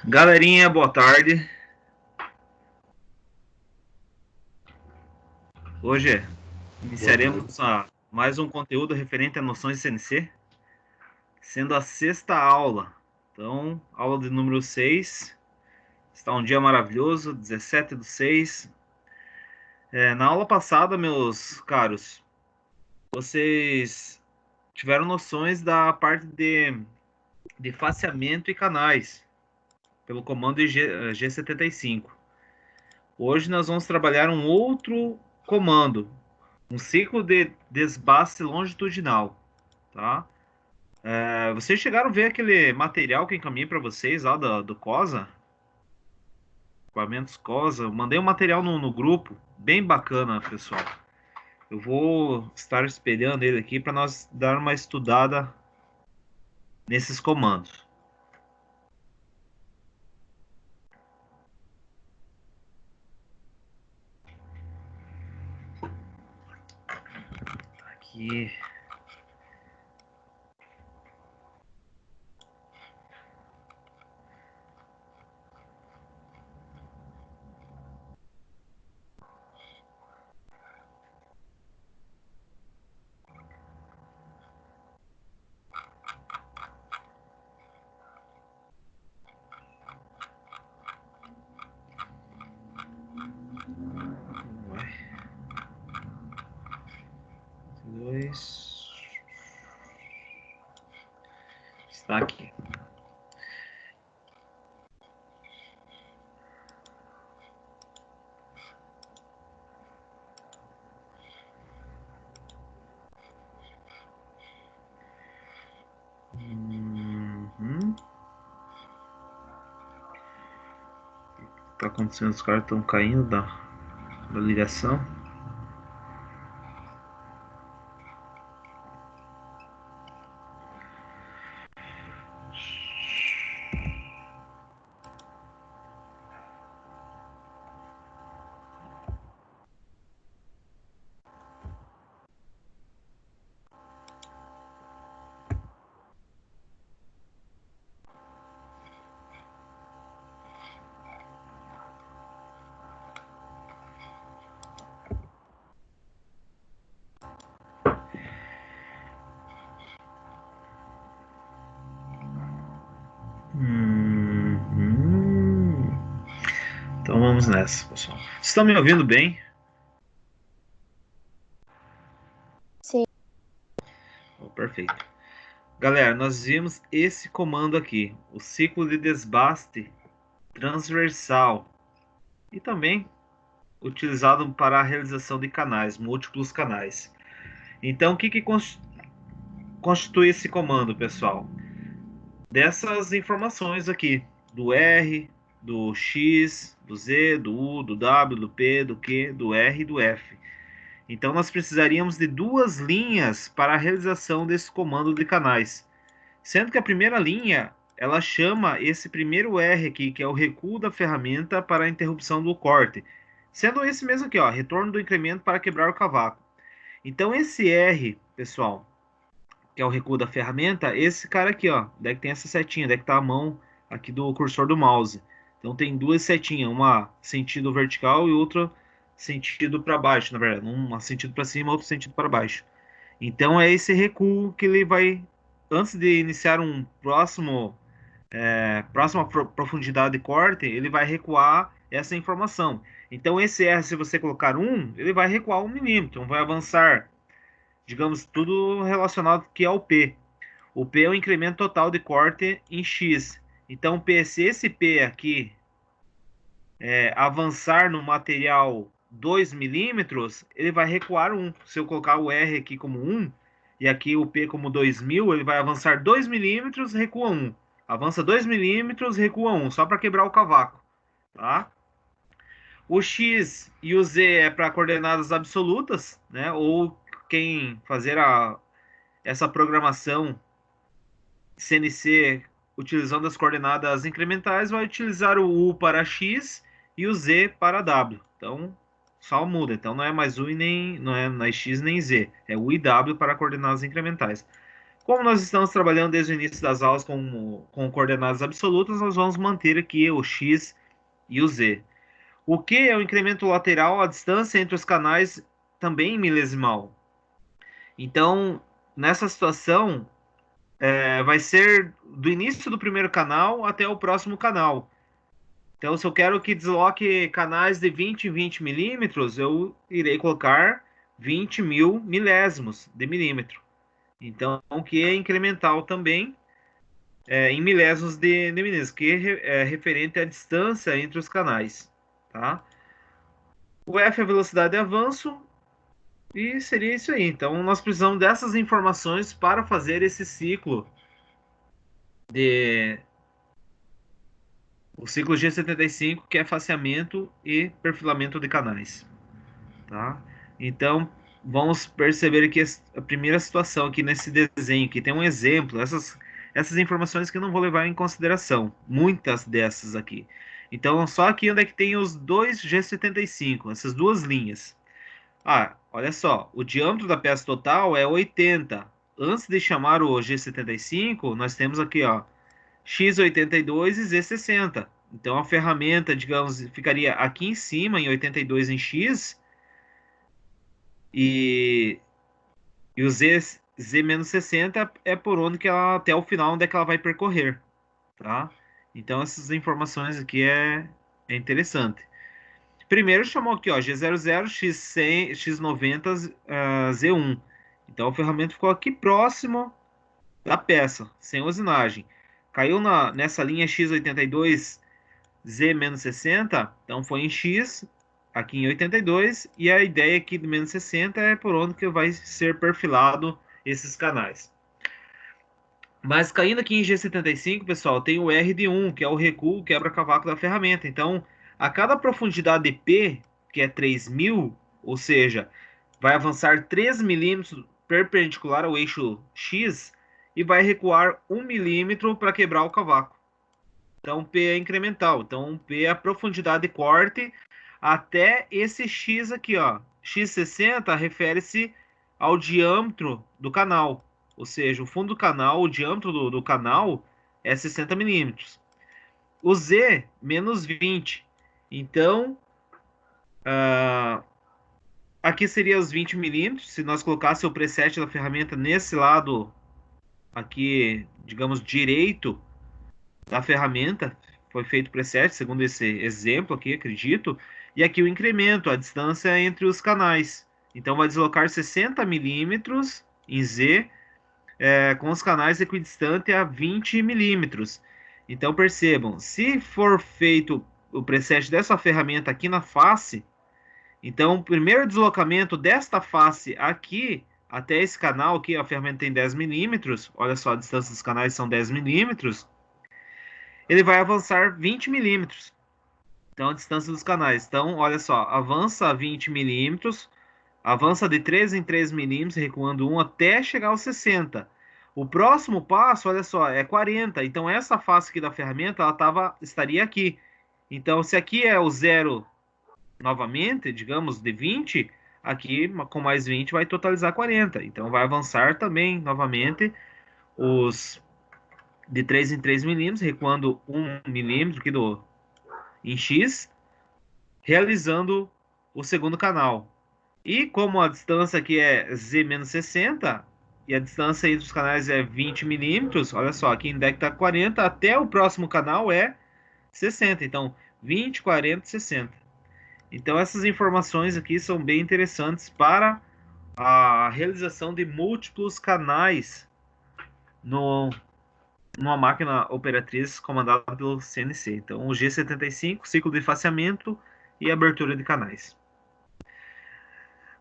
Galerinha, boa tarde. Hoje Boa tarde. iniciaremos mais um conteúdo referente a noções de CNC, sendo a sexta aula. Então, aula de número 6. Está um dia maravilhoso, 17/6. Na aula passada, meus caros, vocês tiveram noções da parte de faceamento e canais, pelo comando G75. Hoje nós vamos trabalhar um outro comando, um ciclo de desbaste longitudinal, tá? Vocês chegaram a ver aquele material que eu encaminhei para vocês lá do COSA? Equipamentos COSA. Eu mandei um material no grupo, bem bacana, pessoal. Eu vou estar espelhando ele aqui para nós dar uma estudada nesses comandos. Aqui. Dois. Está aqui. O que está acontecendo? Os caras estão caindo da ligação. Então vamos nessa, pessoal. Vocês estão me ouvindo bem? Sim. Oh, perfeito. Galera, nós vimos esse comando aqui, o ciclo de desbaste transversal, e também utilizado para a realização de canais, múltiplos canais. Então, o que constitui esse comando, pessoal? Dessas informações aqui, do R, do X, do Z, do U, do W, do P, do Q, do R e do F. Então, nós precisaríamos de duas linhas para a realização desse comando de canais. Sendo que a primeira linha, ela chama esse primeiro R aqui, que é o recuo da ferramenta para a interrupção do corte. Sendo esse mesmo aqui, ó, retorno do incremento para quebrar o cavaco. Então, esse R, pessoal, que é o recuo da ferramenta, esse cara aqui, ó, daí que tem essa setinha, daí que tá a mão aqui do cursor do mouse. Então, tem duas setinhas, uma sentido vertical e outra sentido para baixo, na verdade. Um sentido para cima, outro sentido para baixo. Então, é esse recuo que ele vai, antes de iniciar um próxima profundidade de corte, ele vai recuar essa informação. Então, esse R, se você colocar 1, ele vai recuar 1 milímetro, então vai avançar, digamos, tudo relacionado que ao P. O P é o incremento total de corte em X. Então, P, se esse P aqui avançar no material 2 milímetros, ele vai recuar 1. Se eu colocar o R aqui como 1 e aqui o P como 2000, ele vai avançar 2 milímetros, recua 1. Avança 2 milímetros, recua 1, só para quebrar o cavaco. Tá? O X e o Z é para coordenadas absolutas, né? Ou quem fazer essa programação CNC utilizando as coordenadas incrementais vai utilizar o U para X e o Z para W. Então, só muda. Então, não é mais U e nem não é X nem Z. É U e W para coordenadas incrementais. Como nós estamos trabalhando desde o início das aulas com coordenadas absolutas, nós vamos manter aqui o x e o z. O Q é o incremento lateral, a distância entre os canais também em milesimal. Então, nessa situação, vai ser do início do primeiro canal até o próximo canal. Então, se eu quero que desloque canais de 20 em 20 milímetros, eu irei colocar 20 mil milésimos de milímetro. Então, o que é incremental também em milésimos de milímetros, que é referente à distância entre os canais. Tá? O F é a velocidade de avanço e seria isso aí. Então, nós precisamos dessas informações para fazer esse ciclo de o ciclo G75, que é faceamento e perfilamento de canais. Tá? Então, vamos perceber aqui a primeira situação aqui nesse desenho, que tem um exemplo, essas informações que eu não vou levar em consideração, muitas dessas aqui. Então, só aqui onde é que tem os dois G75, essas duas linhas. Ah, olha só, o diâmetro da peça total é 80. Antes de chamar o G75, nós temos aqui, ó, X82 e Z60. Então, a ferramenta, digamos, ficaria aqui em cima, em 82 em X, e, e o Z-60 é por onde que ela, até o final, onde é que ela vai percorrer, tá? Então, essas informações aqui é interessante. Primeiro chamou aqui, ó, G00, X100, X90, Z1. Então, a ferramenta ficou aqui próximo da peça, sem usinagem. Caiu nessa linha X82, Z-60, então foi em X, aqui em 82, e a ideia aqui do menos 60 é por onde que vai ser perfilado esses canais. Mas caindo aqui em G75, pessoal, tem o R de 1, que é o recuo, quebra-cavaco da ferramenta. Então, a cada profundidade de P, que é 3.000, ou seja, vai avançar 3 milímetros perpendicular ao eixo X e vai recuar 1 milímetro para quebrar o cavaco. Então, P é incremental. Então, P é a profundidade de corte até esse X aqui, ó. X60 refere-se ao diâmetro do canal. Ou seja, o fundo do canal, o diâmetro do canal é 60 milímetros. O Z, menos 20. Então, aqui seria os 20 milímetros. Se nós colocasse o preset da ferramenta nesse lado aqui, digamos, direito da ferramenta, foi feito preset, segundo esse exemplo aqui, acredito, e aqui o incremento, a distância entre os canais. Então vai deslocar 60 milímetros em Z, com os canais equidistantes a 20 milímetros. Então percebam, se for feito o preset dessa ferramenta aqui na face, então o primeiro deslocamento desta face aqui até esse canal aqui, a ferramenta tem 10 milímetros, olha só, a distância dos canais são 10 milímetros, ele vai avançar 20 milímetros. Então, a distância dos canais. Então, olha só, avança 20 milímetros, avança de 3 em 3 milímetros, recuando 1 até chegar aos 60. O próximo passo, olha só, é 40. Então, essa face aqui da ferramenta, estaria aqui. Então, se aqui é o zero novamente, digamos, de 20, aqui com mais 20 vai totalizar 40. Então, vai avançar também, novamente, os de 3 em 3 milímetros, recuando 1 milímetro aqui em X, realizando o segundo canal. E como a distância aqui é Z-60 e a distância entre os canais é 20 milímetros, olha só, aqui em deck está 40, até o próximo canal é 60. Então, 20, 40, 60. Então, essas informações aqui são bem interessantes para a realização de múltiplos canais numa máquina operatriz comandada pelo CNC. Então, o G75, ciclo de faceamento e abertura de canais.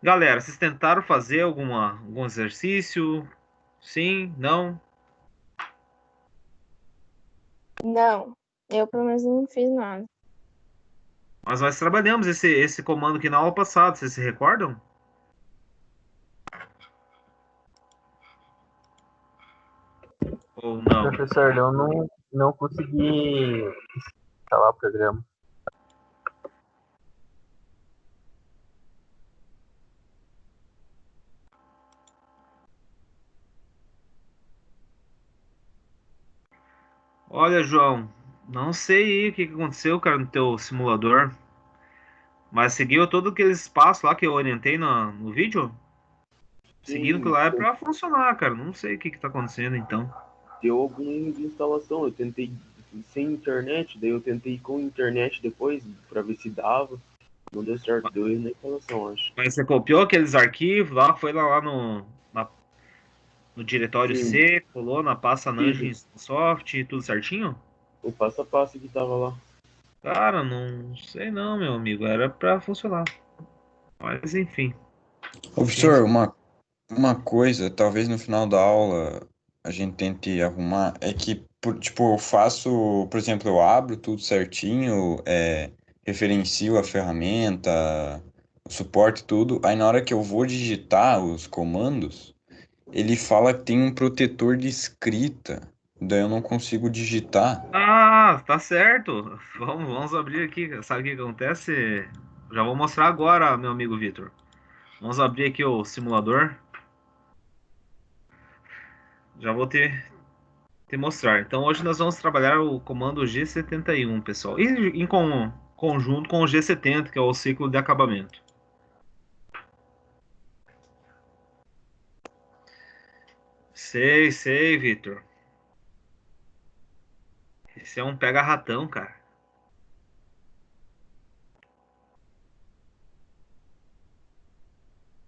Galera, vocês tentaram fazer algum exercício? Sim? Não? Não, eu pelo menos não fiz nada. Mas nós trabalhamos esse comando aqui na aula passada, vocês se recordam? Ou não? Professor, eu não consegui instalar o programa. Olha, João, não sei aí o que que aconteceu, cara, no teu simulador, mas seguiu todo aquele espaço lá que eu orientei no vídeo? Seguindo que Sim, lá é pra funcionar, cara. Não sei o que que tá acontecendo, então. deu algum erro de instalação. Eu tentei sem internet, daí eu tentei com internet depois pra ver se dava. Não deu certo, deu erro na instalação, acho. Mas você copiou aqueles arquivos lá, foi lá no diretório Sim, C, colou na pasta fiz Nangin Soft, tudo certinho? o passo a passo que tava lá. Cara, não sei não, meu amigo. Era pra funcionar. Mas enfim. Ô, professor, uma coisa, talvez no final da aula a gente tente arrumar, é que, tipo, eu faço, por exemplo, eu abro tudo certinho, referencio a ferramenta, o suporte, tudo, aí na hora que eu vou digitar os comandos, ele fala que tem um protetor de escrita, daí eu não consigo digitar. Ah, tá certo. Vamos abrir aqui. Sabe o que acontece? Já vou mostrar agora, meu amigo Vitor. Vamos abrir aqui o simulador. Já vou te mostrar. Então hoje nós vamos trabalhar o comando G71, pessoal. E em conjunto com o G70, que é o ciclo de acabamento. Sei, Vitor. Esse é um pega-ratão, cara.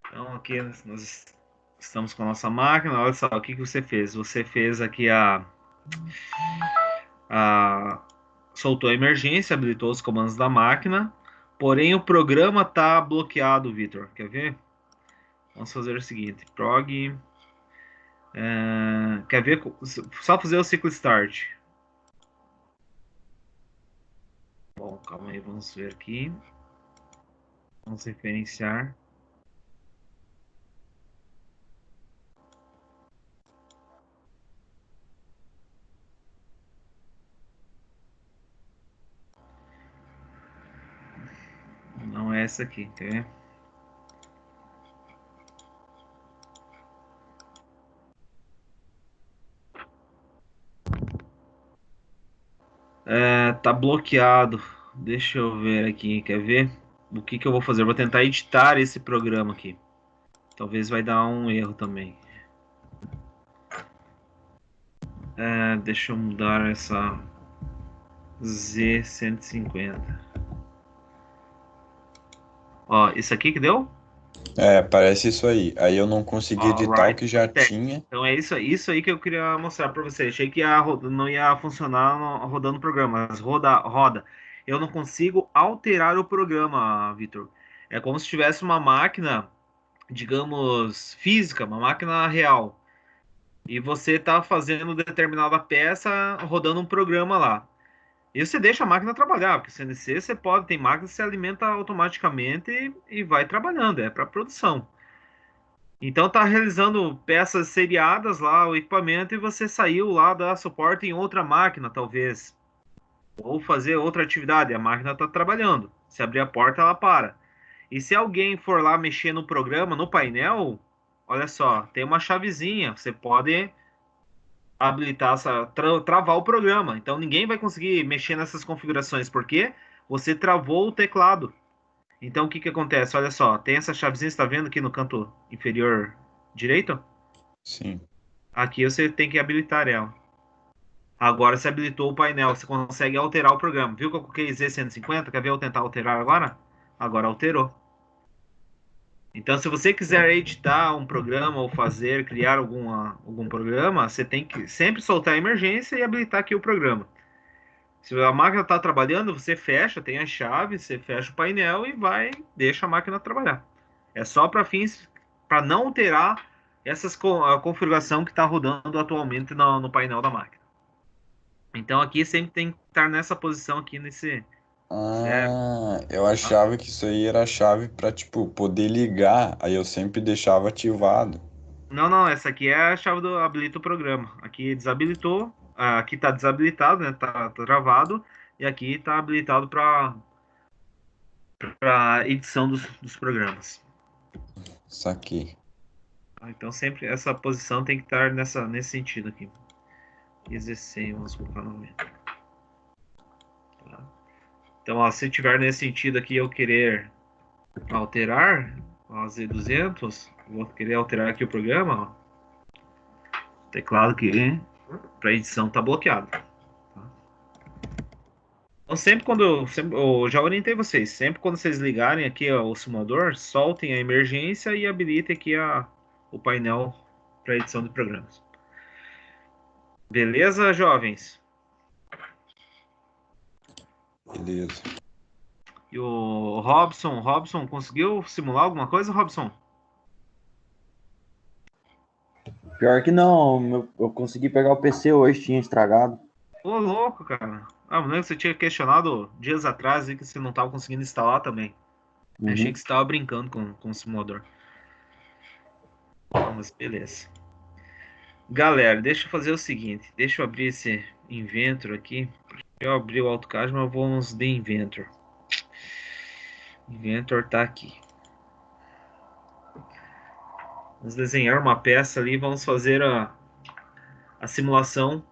Então aqui nós estamos com a nossa máquina. Olha só o que você fez. Você fez aqui a soltou a emergência, habilitou os comandos da máquina. Porém o programa está bloqueado, Vitor. Quer ver? Vamos fazer o seguinte: prog. Quer ver? Só fazer o ciclo start. Bom, calma aí, vamos ver aqui. Vamos referenciar. Não é essa aqui, quer ver? Tá bloqueado. Deixa eu ver aqui, quer ver? O que que eu vou fazer? Eu vou tentar editar esse programa aqui. Talvez vai dar um erro também. Deixa eu mudar essa Z150. Ó, isso aqui que deu? Parece isso aí. Aí eu não consegui editar o Alright. que já tinha. Então é isso aí que eu queria mostrar para você. Achei que não ia funcionar rodando o programa, mas roda. Eu não consigo alterar o programa, Vitor. É como se tivesse uma máquina, digamos, física, uma máquina real. E você está fazendo determinada peça rodando um programa lá. E você deixa a máquina trabalhar, porque CNC você pode, tem máquina que se alimenta automaticamente e vai trabalhando, é para produção. Então tá realizando peças seriadas lá, o equipamento, e você saiu lá dar suporte em outra máquina, talvez. Ou fazer outra atividade, a máquina está trabalhando. Se abrir a porta, ela para. E se alguém for lá mexer no programa, no painel, olha só, tem uma chavezinha. Você pode habilitar, travar o programa. Então ninguém vai conseguir mexer nessas configurações, porque você travou o teclado. Então o que que acontece? Olha só, tem essa chavezinha, você está vendo aqui no canto inferior direito? Sim. Aqui você tem que habilitar ela. Agora você habilitou o painel, você consegue alterar o programa. Viu que eu coloquei Z150? Quer ver eu tentar alterar agora? Agora alterou. Então, se você quiser editar um programa ou criar algum programa, você tem que sempre soltar a emergência e habilitar aqui o programa. Se a máquina está trabalhando, você fecha, tem a chave, você fecha o painel e deixa a máquina trabalhar. É só para fins, para não alterar a configuração que está rodando atualmente no painel da máquina. Então aqui sempre tem que estar nessa posição aqui nesse zero. Ah, eu Tá? achava que isso aí era a chave pra, tipo, poder ligar. Aí eu sempre deixava ativado. Não, essa aqui é a chave do habilita o programa. Aqui desabilitou, aqui está desabilitado, né? Tá travado e aqui está habilitado para edição dos programas. Saquei. Então sempre essa posição tem que estar nesse sentido aqui. Easy 100, vamos colocar 90. Tá. Então, ó, se tiver nesse sentido aqui eu querer alterar a Z200, vou querer alterar aqui o programa, ó. Teclado que para edição tá bloqueado. Tá? Então sempre quando eu já orientei vocês, sempre quando vocês ligarem aqui ó, o simulador, soltem a emergência e habilitem aqui o painel para edição de programas. Beleza, jovens? Beleza. E o Robson, conseguiu simular alguma coisa, Robson? Pior que não, eu consegui pegar o PC hoje, tinha estragado. Ô, louco, cara. Ah, não é que você tinha questionado dias atrás e que você não estava conseguindo instalar também. Uhum. Achei que você estava brincando com o simulador. Mas beleza. Galera, deixa eu fazer o seguinte. Deixa eu abrir esse Inventor aqui. Eu abri o AutoCAD, mas vamos de Inventor. Inventor tá aqui. Vamos desenhar uma peça ali. Vamos fazer a simulação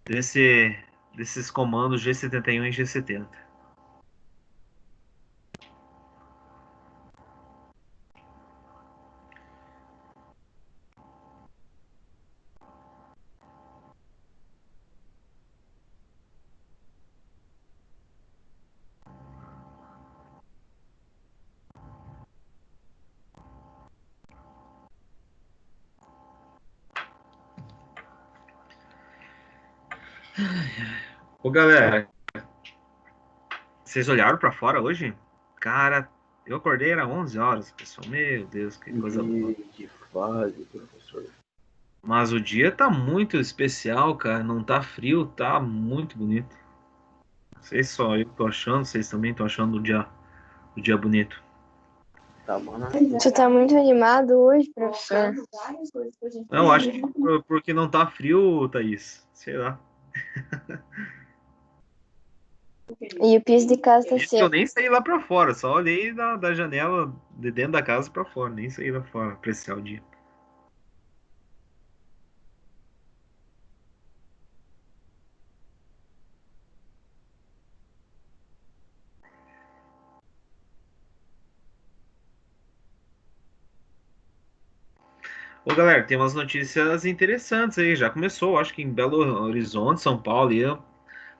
desses comandos G71 e G70. Ô, galera, vocês olharam para fora hoje? Cara, eu acordei era 11 horas, pessoal. Meu Deus, que coisa boa. Que fase, professor. Mas o dia tá muito especial, cara. Não tá frio, tá muito bonito. Não sei se só eu tô achando, vocês também estão achando o dia bonito. Tá, mano. Tu tá muito animado hoje, professor? Não, eu acho que porque não tá frio, Thaís. Sei lá. E o piso de casa tá Isso que eu seco. nem saí lá pra fora, só olhei da janela de dentro da casa pra fora, nem saí lá fora, apreciar o dia. Ô, galera, tem umas notícias interessantes aí. Já começou, acho que em Belo Horizonte, São Paulo, e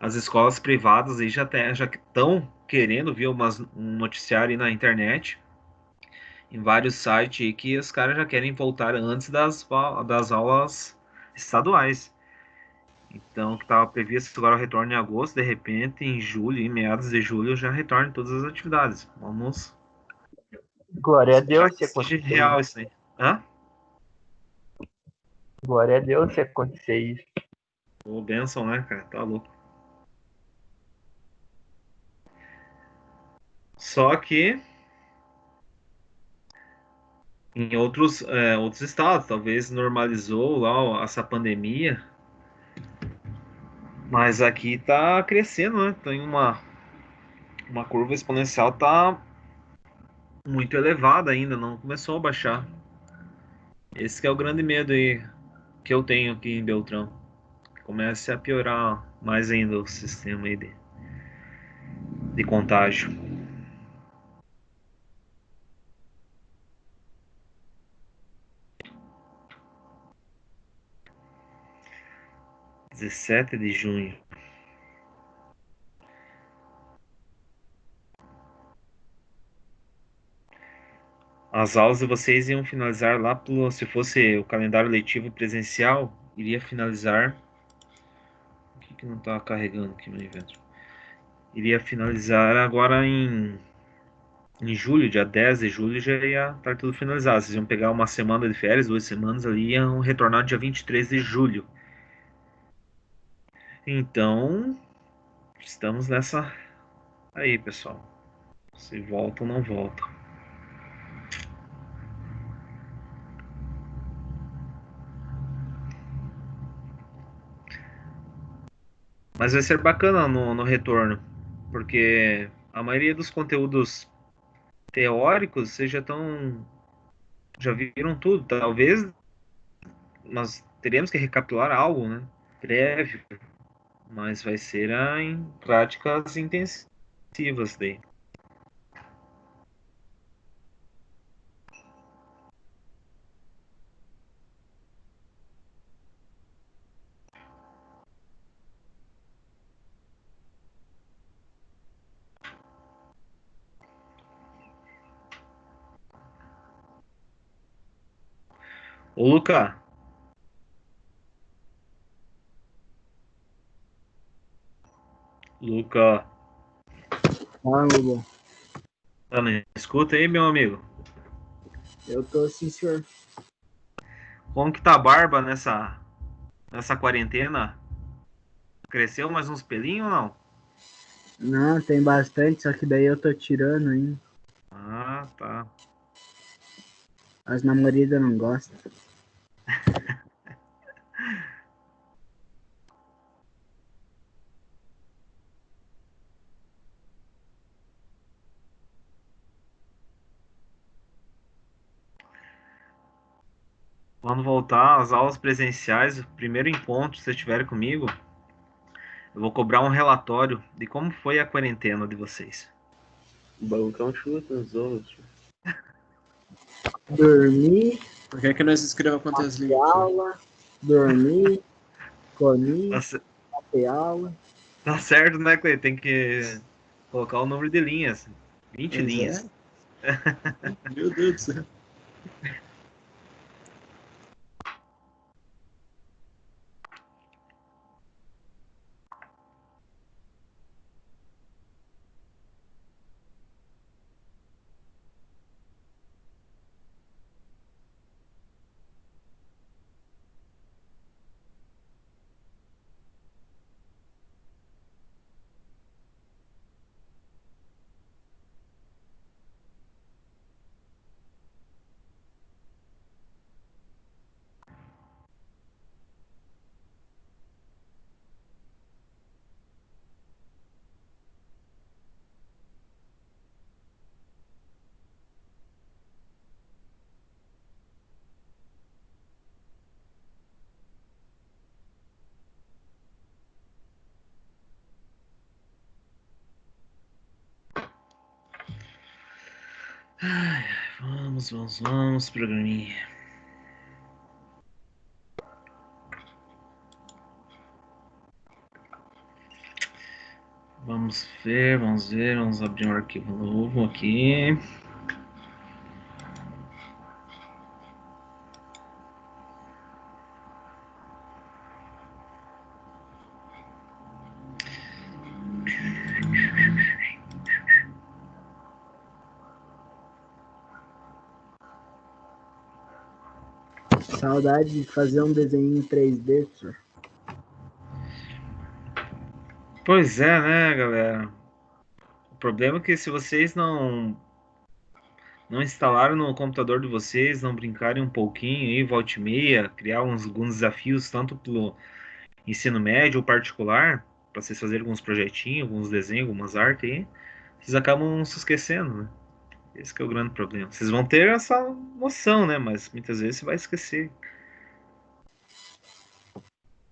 as escolas privadas aí já estão querendo ver um noticiário aí na internet, em vários sites aí, que os caras já querem voltar antes das aulas estaduais. Então, que estava previsto agora o retorno em agosto, de repente, em julho, em meados de julho, já retornam todas as atividades. Vamos Glória a esperar Deus que se seja acontecer real isso. isso aí. Hã? Glória a Deus se acontecer isso. Ô, benção, né, cara? Tá louco. Só que em outros estados, talvez normalizou lá essa pandemia, mas aqui tá crescendo, né? Tem uma curva exponencial, tá muito elevada ainda, não começou a baixar. Esse que é o grande medo aí que eu tenho aqui em Beltrão. Que comece a piorar mais ainda o sistema aí de contágio. (17 de junho). As aulas de vocês iam finalizar lá se fosse o calendário letivo presencial, iria finalizar. O que não está carregando aqui no evento? Iria finalizar agora em julho, dia 10 de julho, já ia estar tudo finalizado. Vocês iam pegar uma semana de férias, 2 semanas ali, e iam retornar dia 23 de julho. Então, estamos nessa aí, pessoal. Se volta ou não volta. Mas vai ser bacana no retorno, porque a maioria dos conteúdos teóricos vocês já viram tudo. Talvez umas teremos que recapitular algo, né? Prévio, mas vai ser em práticas intensivas daí. Ô, Luca, Ah, Hugo, tá na escuta aí, meu amigo? eu tô sim, senhor. Como que tá a barba nessa quarentena? Cresceu mais uns pelinhos ou não? Não, tem bastante, só que daí eu tô tirando ainda. Ah, tá. As namoradas não gostam. Quando voltar às aulas presenciais, o primeiro encontro, se vocês estiverem comigo, eu vou cobrar um relatório de como foi a quarentena de vocês. O balcão chuta nos outros. Dormir, Por que nós escrevemos quantas ter linhas? aula, dormir, comer, Tá, c- ter aula. tá certo, né, Clay? Tem que colocar o número de linhas. 20 Pois linhas. Meu Deus do céu. Vamos, programinha. Vamos ver, vamos abrir um arquivo novo aqui. Saudade de fazer um desenho em 3D, senhor. Pois é, né, galera? O problema é que se vocês não instalaram no computador de vocês, não brincarem um pouquinho aí, volta e meia, criar alguns desafios, tanto pelo ensino médio ou particular, para vocês fazerem alguns projetinhos, alguns desenhos, algumas artes aí, vocês acabam se esquecendo, né? Esse que é o grande problema. Vocês vão ter essa noção, né? Mas muitas vezes você vai esquecer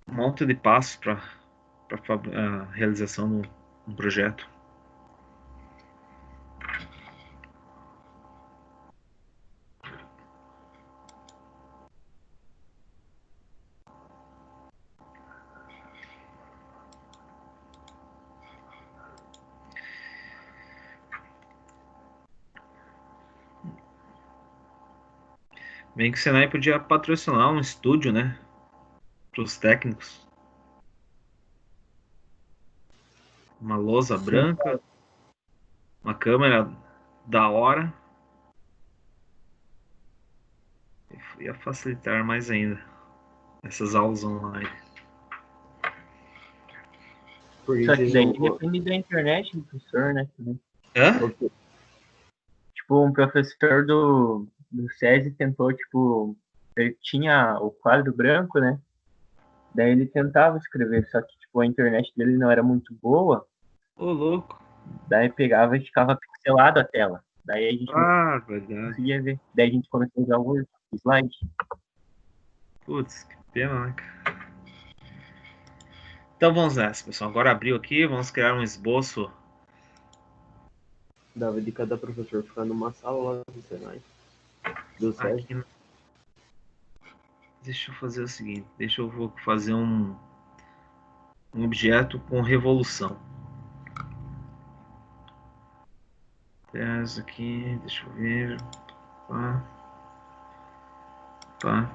um monte de passos para a realização de um projeto. Bem que o Senai podia patrocinar um estúdio, né? Para os técnicos. Uma lousa branca, uma câmera da hora. Ia facilitar mais ainda essas aulas online. Porque Só que vocês daí não. depende da internet do professor, né? também. Hã? Tipo, um professor do SESI tentou, tipo, ele tinha o quadro branco, né? Daí ele tentava escrever, só que, tipo, a internet dele não era muito boa, Ô, louco. daí pegava e ficava pixelado a tela. Daí a gente não Verdade. conseguia ver. Daí a gente começou a usar o slide. Putz, que Pena, né? Então vamos nessa, pessoal. Agora abriu aqui, vamos criar um esboço. Dava de cada professor ficar numa sala lá no Senai. Deu certo? Aqui. Deixa eu fazer o seguinte. Deixa eu vou fazer um objeto com revolução. Essa aqui, deixa eu ver. Pá. Pá.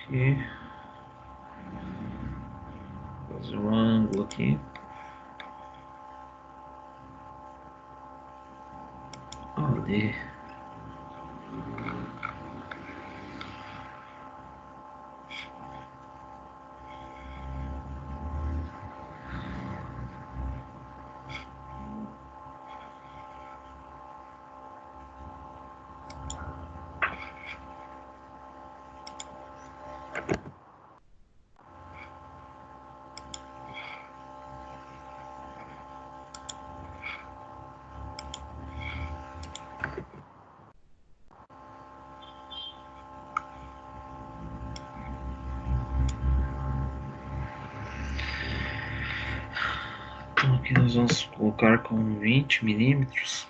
Aqui. Fazer um ângulo aqui. Ali. Então aqui nós vamos colocar com 20 milímetros.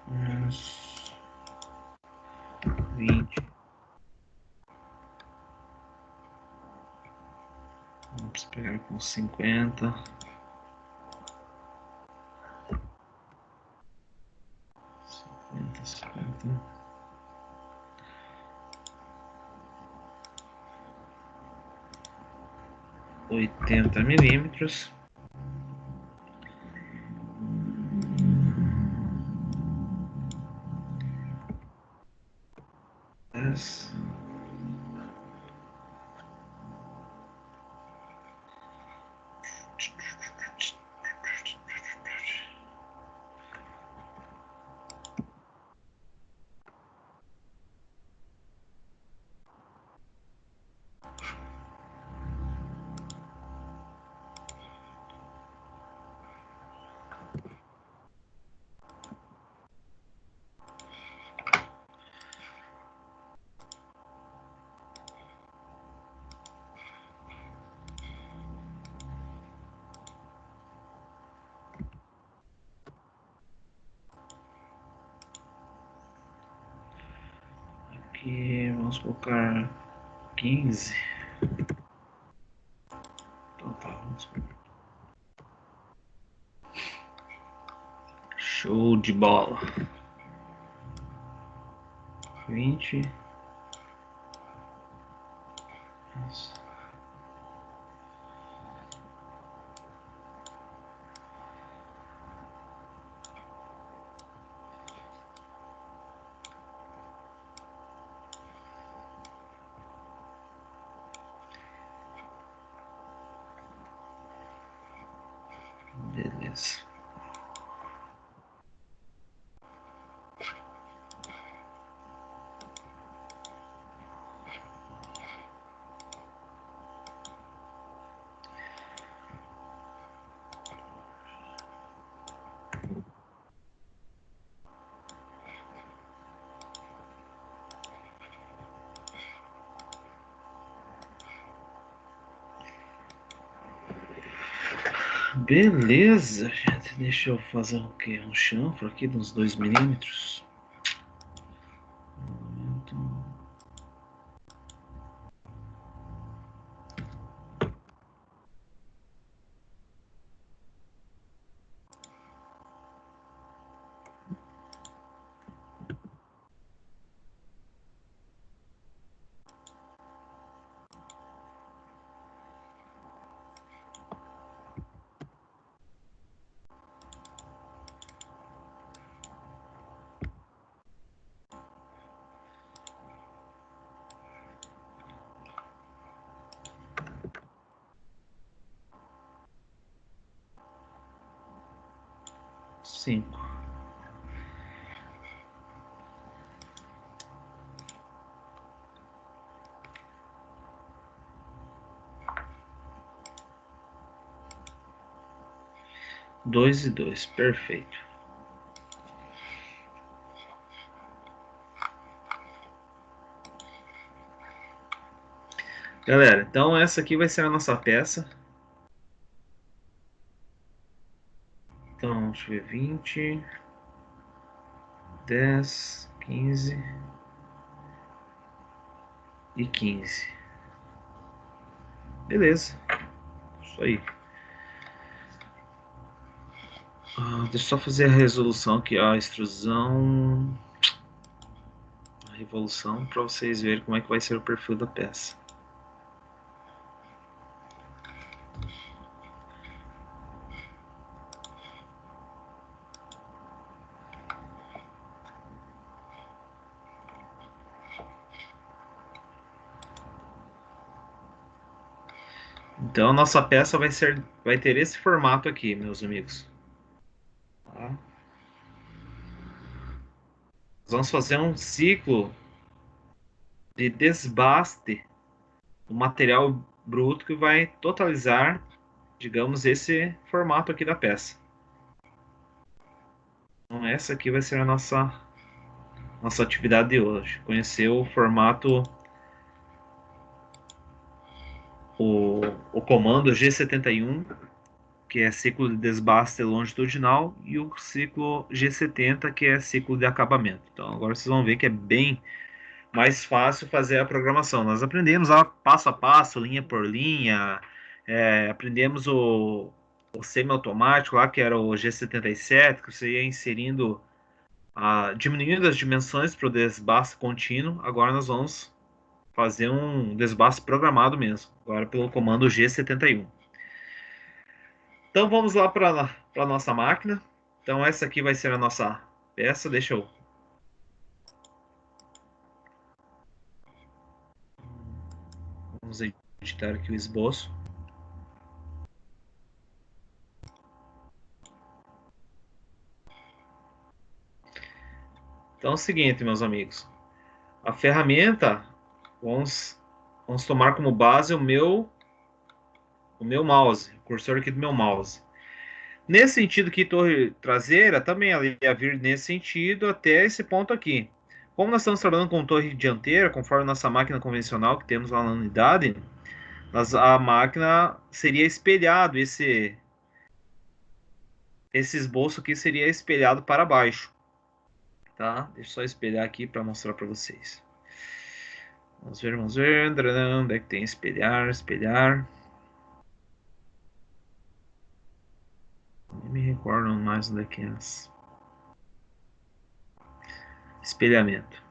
Uns 20. Vamos pegar com 50. 50. 80 milímetros. Yes. Aqui vamos colocar 15. Então tá, vamos colocar. Show de bola. 20. Isso. Beleza. Beleza, gente. Deixa eu fazer o quê? Um chanfro aqui de uns 2 milímetros. 5. Dois e 2, perfeito. Galera, então essa aqui vai ser a nossa peça. Então, deixa eu ver, 20, 10, 15 e 15. Beleza. Isso aí. Deixa eu só fazer a resolução aqui, a extrusão, a revolução, para vocês verem como é que vai ser o perfil da peça. Então a nossa peça vai ter esse formato aqui, meus amigos. Tá? Nós vamos fazer um ciclo de desbaste do material bruto que vai totalizar, digamos, esse formato aqui da peça. Então essa aqui vai ser a nossa atividade de hoje. Conhecer o formato, o comando G71, que é ciclo de desbaste longitudinal, e o ciclo G70, que é ciclo de acabamento. Então agora vocês vão ver que é bem mais fácil fazer a programação. Nós aprendemos lá passo a passo, linha por linha, aprendemos o semi-automático lá, que era o G77, que você ia inserindo, diminuindo as dimensões para o desbaste contínuo. Agora nós vamos fazer um desbaste programado mesmo, agora pelo comando G71. Então vamos lá para a nossa máquina. Então essa aqui vai ser a nossa peça. Deixa eu... Vamos editar aqui o esboço. Então é o seguinte, meus amigos. A ferramenta, vamos tomar como base o meu mouse, o cursor aqui do meu mouse. Nesse sentido aqui, torre traseira, também ela ia vir nesse sentido até esse ponto aqui. Como nós estamos trabalhando com torre dianteira, conforme nossa máquina convencional que temos lá na unidade, a máquina seria espelhado, esse esboço aqui seria espelhado para baixo. Tá? Deixa eu só espelhar aqui para mostrar para vocês. Vamos ver. Onde é que tem espelhar? Nem me recordo mais onde é que é. Espelhamento.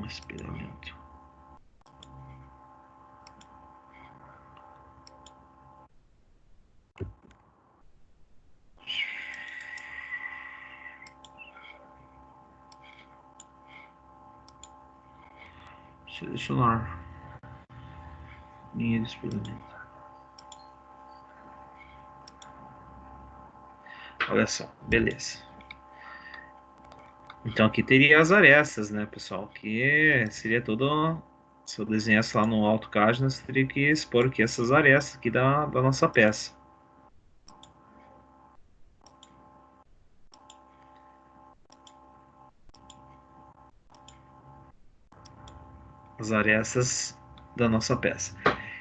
Espelhamento. Selecionar linha de espelhamento. Olha só, beleza. Então aqui teria as arestas, né, pessoal? Que seria todo... Se eu desenhasse lá no AutoCAD, nós teria que expor aqui essas arestas aqui da nossa peça. As arestas da nossa peça.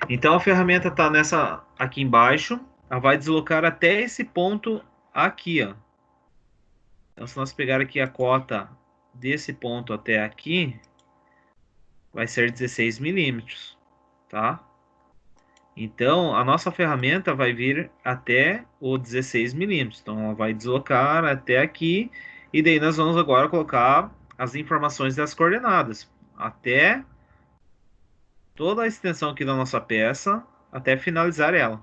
Então a ferramenta está aqui embaixo, ela vai deslocar até esse ponto aqui, ó. Então se nós pegar aqui a cota desse ponto até aqui, vai ser 16 milímetros, tá? Então a nossa ferramenta vai vir até o 16 milímetros, então ela vai deslocar até aqui, e daí nós vamos agora colocar as informações das coordenadas, até toda a extensão aqui da nossa peça, até finalizar ela.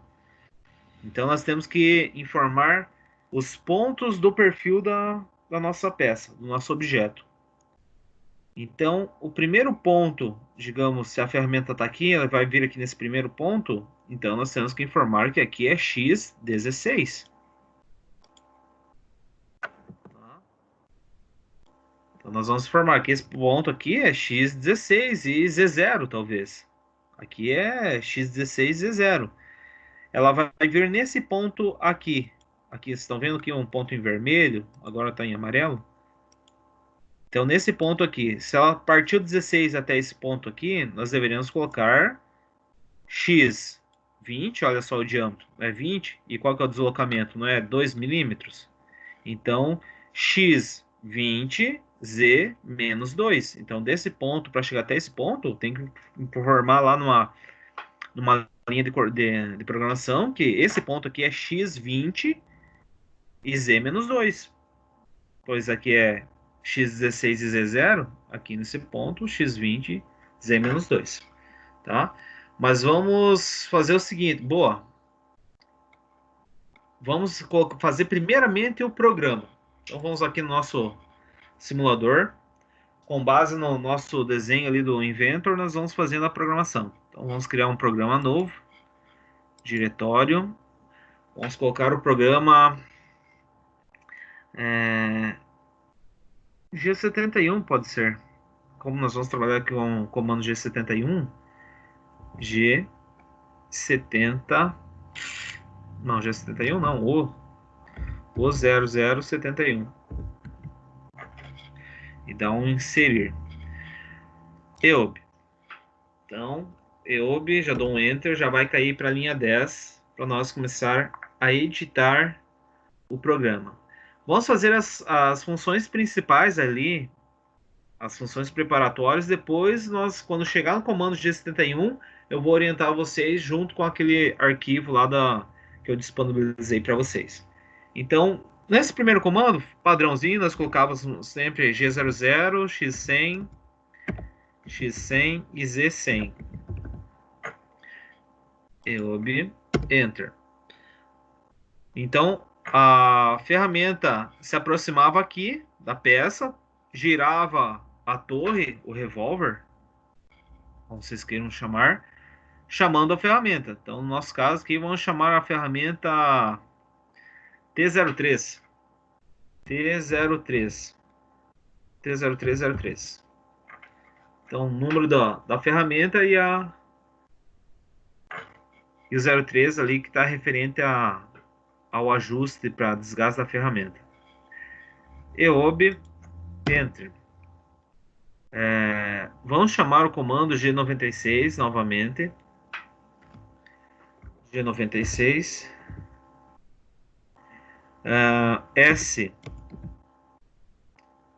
Então nós temos que informar os pontos do perfil da nossa peça, do nosso objeto. Então, o primeiro ponto, digamos, se a ferramenta está aqui, ela vai vir aqui nesse primeiro ponto, então nós temos que informar que aqui é x16. Tá? Então, nós vamos informar que esse ponto aqui é x16 e z0, talvez. Aqui é x16 e z0. Ela vai vir nesse ponto aqui. Aqui, vocês estão vendo aqui um ponto em vermelho, agora está em amarelo. Então, nesse ponto aqui, se ela partiu 16 até esse ponto aqui, nós deveríamos colocar x 20, olha só o diâmetro, é 20, e qual que é o deslocamento? Não é 2 milímetros? Então, x 20, z menos 2. Então, desse ponto, para chegar até esse ponto, tem que informar lá numa linha de programação que esse ponto aqui é x 20 e z menos 2. Pois aqui é x16 e z0, aqui nesse ponto, x20, z menos 2. Tá? Mas vamos fazer o seguinte, boa. Vamos fazer primeiramente o programa. Então vamos aqui no nosso simulador. Com base no nosso desenho ali do Inventor, nós vamos fazendo a programação. Então vamos criar um programa novo. Diretório. Vamos colocar o programa G71, pode ser. Como nós vamos trabalhar aqui com o comando G71, G70, não, G71 não, o 0071. E dá um inserir. EOB. Então, EOB, já dou um Enter, já vai cair para a linha 10, para nós começar a editar o programa. Vamos fazer as funções principais ali, as funções preparatórias. Depois, quando chegar no comando G71, eu vou orientar vocês junto com aquele arquivo lá que eu disponibilizei para vocês. Então, nesse primeiro comando, padrãozinho, nós colocávamos sempre G00, X100, X100 e Z100. EOB, Enter. Então, a ferramenta se aproximava aqui da peça, girava a torre, o revólver, como vocês queiram chamar, chamando a ferramenta. Então, no nosso caso aqui, vamos chamar a ferramenta T03. T03. T0303. Então, o número da ferramenta e o 03 ali que está referente ao ajuste para desgaste da ferramenta. EOB, Enter. Vamos chamar o comando G96 novamente. G96.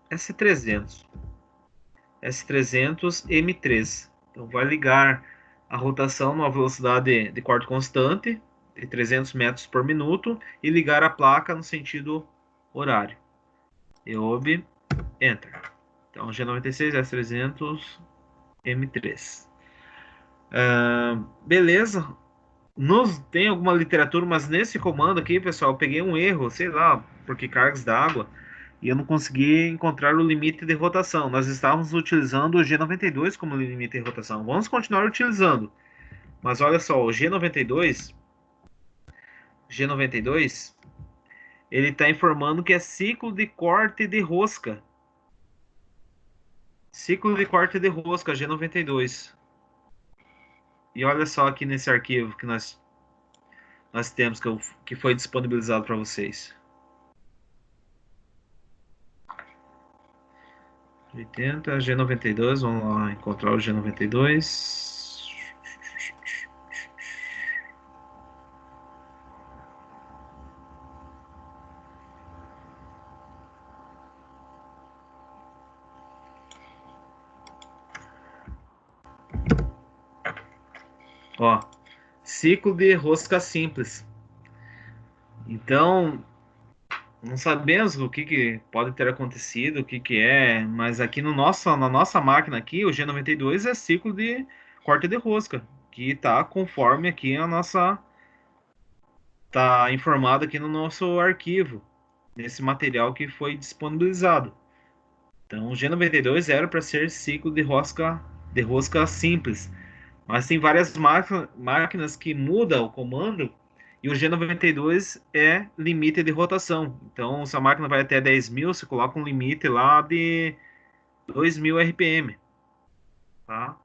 S300. S300 M3. Então vai ligar a rotação numa velocidade de corte constante de 300 metros por minuto e ligar a placa no sentido horário. EOB, Enter. Então G96, S300, M3. Beleza. Tem alguma literatura, mas nesse comando aqui, pessoal, eu peguei um erro, sei lá, porque cargas d'água, e eu não consegui encontrar o limite de rotação. Nós estávamos utilizando o G92 como limite de rotação. Vamos continuar utilizando. Mas olha só, o G92, ele está informando que é ciclo de corte de rosca. Ciclo de corte de rosca, G92. E olha só aqui nesse arquivo que nós temos, que foi disponibilizado para vocês. 80, G92, vamos lá encontrar o G92. Ó, ciclo de rosca simples. Então, não sabemos o que pode ter acontecido, o que é, mas aqui na nossa máquina aqui, o G92 é ciclo de corte de rosca, que está conforme aqui tá informado aqui no nosso arquivo, nesse material que foi disponibilizado. Então, o G92 era para ser ciclo de rosca simples, mas tem várias máquinas que mudam o comando e o G92 é limite de rotação. Então, se a máquina vai até 10.000, você coloca um limite lá de 2.000 RPM, tá?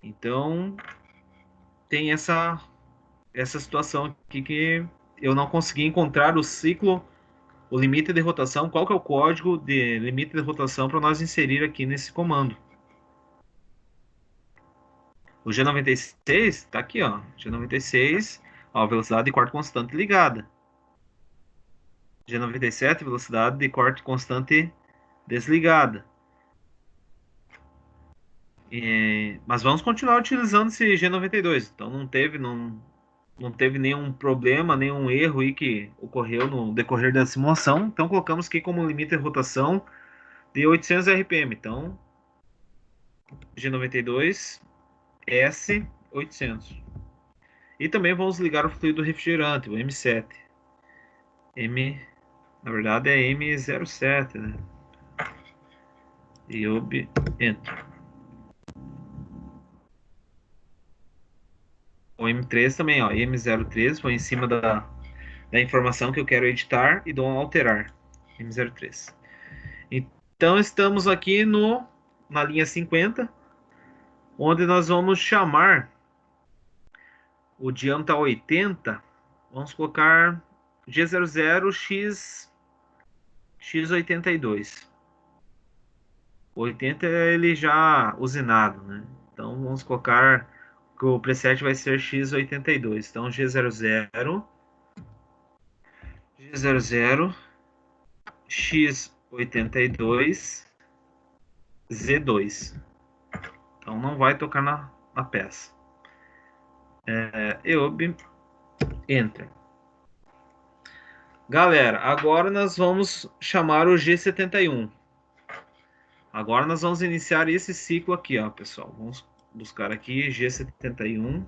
Então, tem essa situação aqui que eu não consegui encontrar o ciclo, o limite de rotação. Qual que é o código de limite de rotação para nós inserir aqui nesse comando? O G96 está aqui, ó. G96, ó, velocidade de corte constante ligada. G97, velocidade de corte constante desligada. Mas vamos continuar utilizando esse G92. Então não teve nenhum problema, nenhum erro aí que ocorreu no decorrer da simulação. Então colocamos aqui como limite de rotação de 800 RPM. Então, G92 S800. E também vamos ligar o fluido refrigerante, o M7. Na verdade é M07, né? E Enter. O M3 também, ó, M03, foi em cima da informação que eu quero editar e dou um alterar. M03. Então estamos aqui na linha 50, onde nós vamos chamar o diâmetro 80, vamos colocar G00 X82. 80 é ele já usinado, né? Então vamos colocar que o preset vai ser X82. Então G00 X82 Z2. Então não vai tocar na peça. EOB Enter. Galera, agora nós vamos chamar o G71. Agora nós vamos iniciar esse ciclo aqui, ó, pessoal. Vamos buscar aqui G71.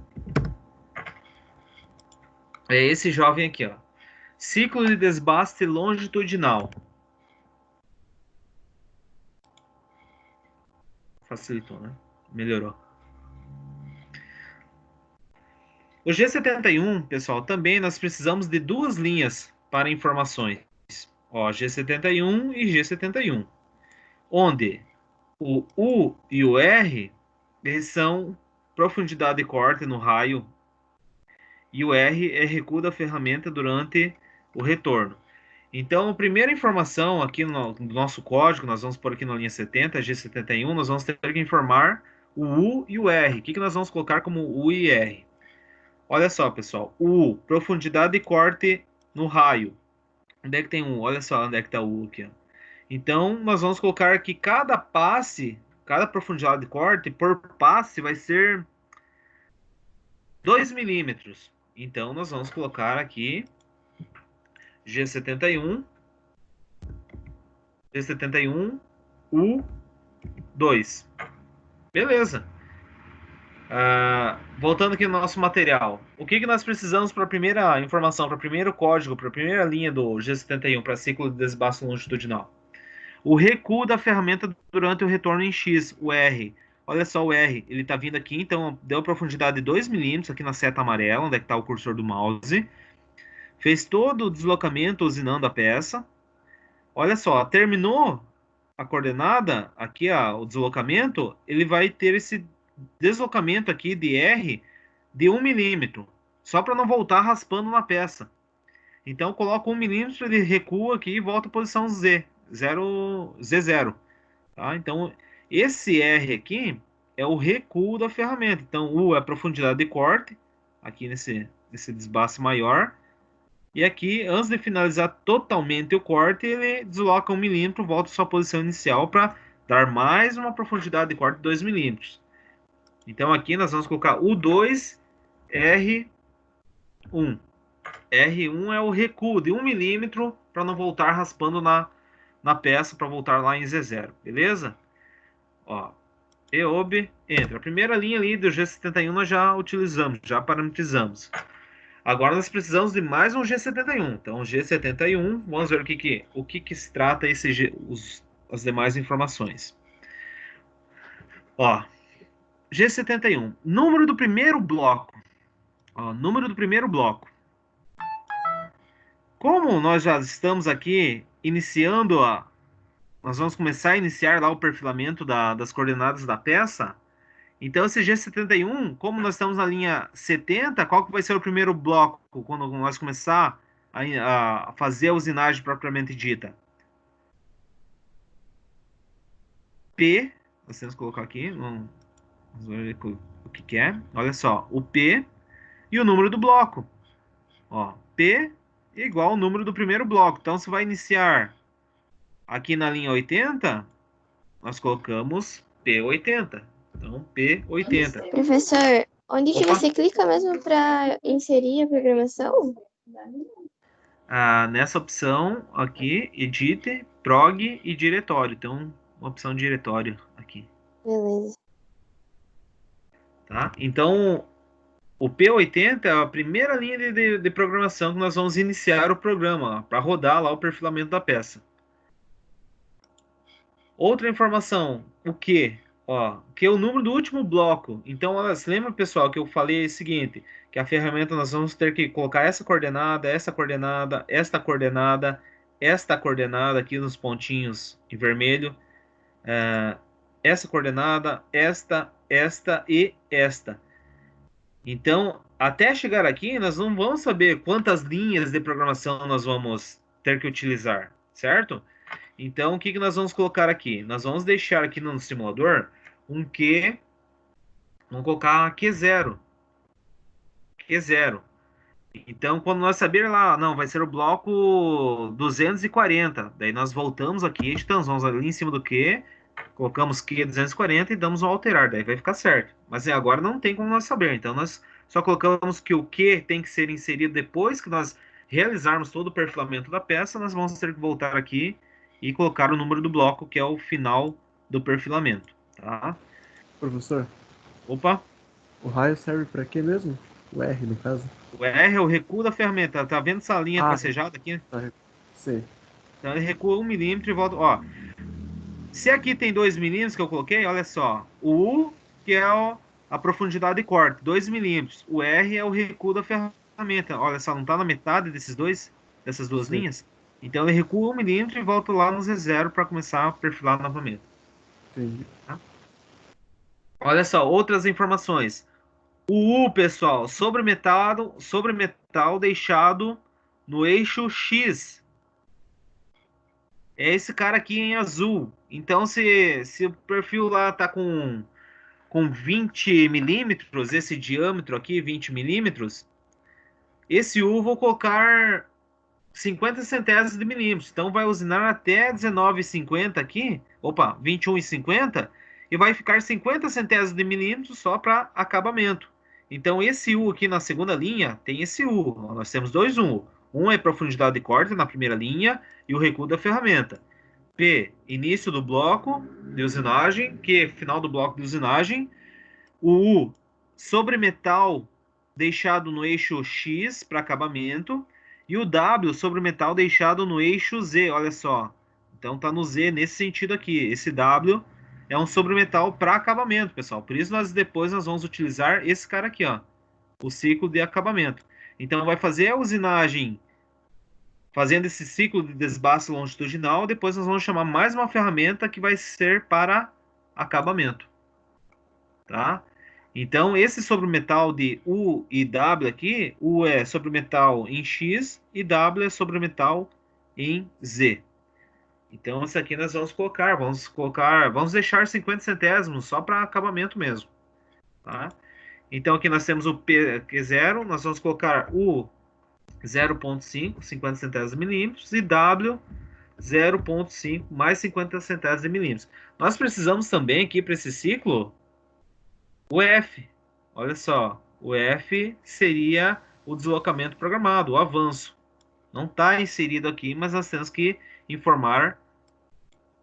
É esse jovem aqui, ó. Ciclo de desbaste longitudinal. Facilitou, né? Melhorou. O G71, pessoal, também nós precisamos de duas linhas para informações. Ó, G71 e G71. Onde o U e o R eles são profundidade de corte no raio e o R é recuo da ferramenta durante o retorno. Então, a primeira informação aqui no nosso código, nós vamos pôr aqui na linha 70, G71, nós vamos ter que informar o U e o R. O que nós vamos colocar como U e R? Olha só, pessoal. U, profundidade de corte no raio. Onde é que tem U? Olha só onde é que está o U aqui. Ó. Então, nós vamos colocar que cada passe, cada profundidade de corte, por passe, vai ser 2 milímetros. Então, nós vamos colocar aqui G71, U2. Beleza. Voltando aqui no nosso material. O que nós precisamos para a primeira informação, para o primeiro código, para a primeira linha do G71, para ciclo de desbaste longitudinal? O recuo da ferramenta durante o retorno em X, o R. Olha só o R, ele está vindo aqui, então deu profundidade de 2 milímetros aqui na seta amarela, onde é que está o cursor do mouse. Fez todo o deslocamento usinando a peça. Olha só, terminou a coordenada, aqui ó, o deslocamento, ele vai ter esse deslocamento aqui de R de 1 milímetro, só para não voltar raspando na peça. Então coloca 1 milímetro, ele recua aqui e volta à posição Z0. Tá? Então esse R aqui é o recuo da ferramenta. Então U é a profundidade de corte, aqui nesse desbaste maior. E aqui, antes de finalizar totalmente o corte, ele desloca 1 milímetro, volta à sua posição inicial para dar mais uma profundidade de corte de 2 milímetros. Então aqui nós vamos colocar U2, R1. R1 é o recuo de 1 milímetro para não voltar raspando na peça, para voltar lá em Z0, beleza? Ó, EOB, entra. A primeira linha ali do G71 nós já utilizamos, já parametrizamos. Agora nós precisamos de mais um G71. Então, G71, vamos ver o que se trata as demais informações. Ó, G71, número do primeiro bloco. Ó, número do primeiro bloco. Como nós já estamos aqui iniciando nós vamos começar a iniciar lá o perfilamento das coordenadas da peça. Então, esse G71, como nós estamos na linha 70, qual que vai ser o primeiro bloco quando nós começar a fazer a usinagem propriamente dita? P, nós temos que colocar aqui, vamos ver o que é. Olha só, o P e o número do bloco. Ó, P é igual ao número do primeiro bloco. Então, se vai iniciar aqui na linha 80, nós colocamos P80. Então, P80. Professor, onde que Opa. você clica mesmo para inserir a programação? Nessa opção aqui, Edit, Prog e Diretório. Então, uma opção diretório aqui. Beleza. Tá? Então, o P80 é a primeira linha de programação que nós vamos iniciar o programa para rodar lá o perfilamento da peça. Outra informação, o Q? Ó, que é o número do último bloco. Então, olha, se lembra, pessoal, que eu falei o seguinte, que a ferramenta nós vamos ter que colocar essa coordenada, esta coordenada, esta coordenada, esta coordenada aqui nos pontinhos em vermelho, essa coordenada, esta e esta. Então, até chegar aqui, nós não vamos saber quantas linhas de programação nós vamos ter que utilizar, certo? Então, o que nós vamos colocar aqui? Nós vamos deixar aqui no simulador um Q, vamos colocar Q0. Q0. Então, quando nós saber lá, não, vai ser o bloco 240. Daí nós voltamos aqui, editamos, vamos ali em cima do Q, colocamos Q 240 e damos um alterar, daí vai ficar certo. Mas agora não tem como nós saber, então nós só colocamos que o Q tem que ser inserido depois que nós realizarmos todo o perfilamento da peça, nós vamos ter que voltar aqui e colocar o número do bloco, que é o final do perfilamento, tá? Professor, Opa, o raio serve para quê mesmo? O R, no caso? o R é o recuo da ferramenta, tá vendo essa linha Ah. tracejada aqui? Sim. Então ele recua 1 milímetro e volta, ó. Se aqui tem 2 milímetros que eu coloquei, olha só, o U, que é a profundidade de corte, 2 milímetros, o R é o recuo da ferramenta, olha só, não tá na metade dessas duas Sim. linhas? Então ele recua 1 milímetro e volta lá no Z0 para começar a perfilar novamente. Entendi. Tá? Olha só, outras informações. O U, pessoal, sobre metal deixado no eixo X. É esse cara aqui em azul. Então, se o perfil lá tá com 20 milímetros, esse diâmetro aqui, 20 milímetros, esse U vou colocar 50 centésimos de milímetros. Então, vai usinar até 19,50 aqui, 21,50, e vai ficar 50 centésimos de milímetros só para acabamento. Então, esse U aqui na segunda linha, tem esse U. Nós temos dois U. Um é profundidade de corte na primeira linha e o recuo da ferramenta. P, início do bloco de usinagem. Q, final do bloco de usinagem. O U, sobre metal deixado no eixo X para acabamento. E o W, sobre metal deixado no eixo Z, olha só. Então tá no Z nesse sentido aqui. Esse W é um sobremetal para acabamento, pessoal. Por isso depois nós vamos utilizar esse cara aqui, ó, o ciclo de acabamento. Então vai fazer a usinagem fazendo esse ciclo de desbaste longitudinal, depois nós vamos chamar mais uma ferramenta que vai ser para acabamento. Tá? Então esse sobremetal de U e W aqui, U é sobremetal em X e W é sobremetal em Z. Então, isso aqui nós vamos vamos deixar 50 centésimos só para acabamento mesmo, tá? Então, aqui nós temos o P0, nós vamos colocar o 0,5, 50 centésimos de milímetros, e W 0,5 mais 50 centésimos de milímetros. Nós precisamos também aqui para esse ciclo o F. Olha só, o F seria o deslocamento programado, o avanço. Não está inserido aqui, mas nós temos que informar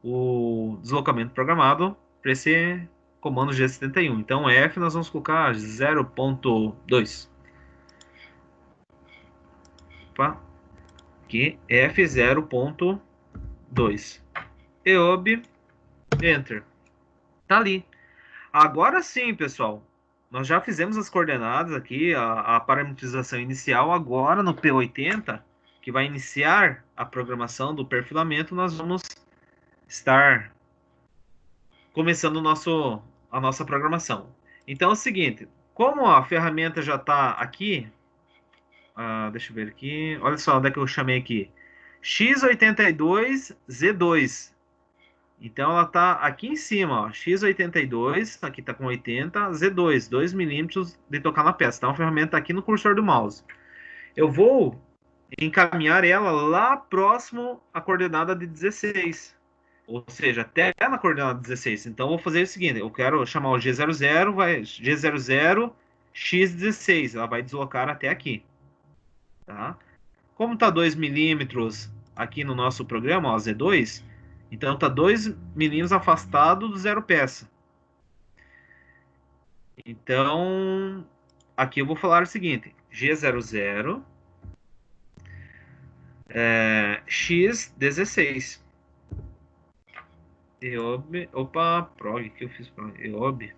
o deslocamento programado para esse comando G71. Então, F nós vamos colocar 0.2. Opa. Aqui, F 0.2. EOB, Enter. Tá ali. Agora sim, pessoal. Nós já fizemos as coordenadas aqui, a parametrização inicial. Agora no P80, que vai iniciar a programação do perfilamento, nós vamos estar começando a nossa programação. Então é o seguinte, como a ferramenta já está aqui, deixa eu ver aqui, olha só onde é que eu chamei aqui, X82Z2. Então ela está aqui em cima, ó, X82, aqui está com 80, Z2, 2 milímetros de tocar na peça. Então a ferramenta está aqui no cursor do mouse. Eu vou encaminhar ela lá próximo à coordenada de 16. Ou seja, até na coordenada 16. Então, eu vou fazer o seguinte. Eu quero chamar o G00, vai G00, X16. Ela vai deslocar até aqui. Tá? Como está 2 milímetros aqui no nosso programa, ó, Z2, então está 2 milímetros afastado do zero peça. Então, aqui eu vou falar o seguinte. G00, X16. EOB, opa, prog, que eu fiz prog, EOB,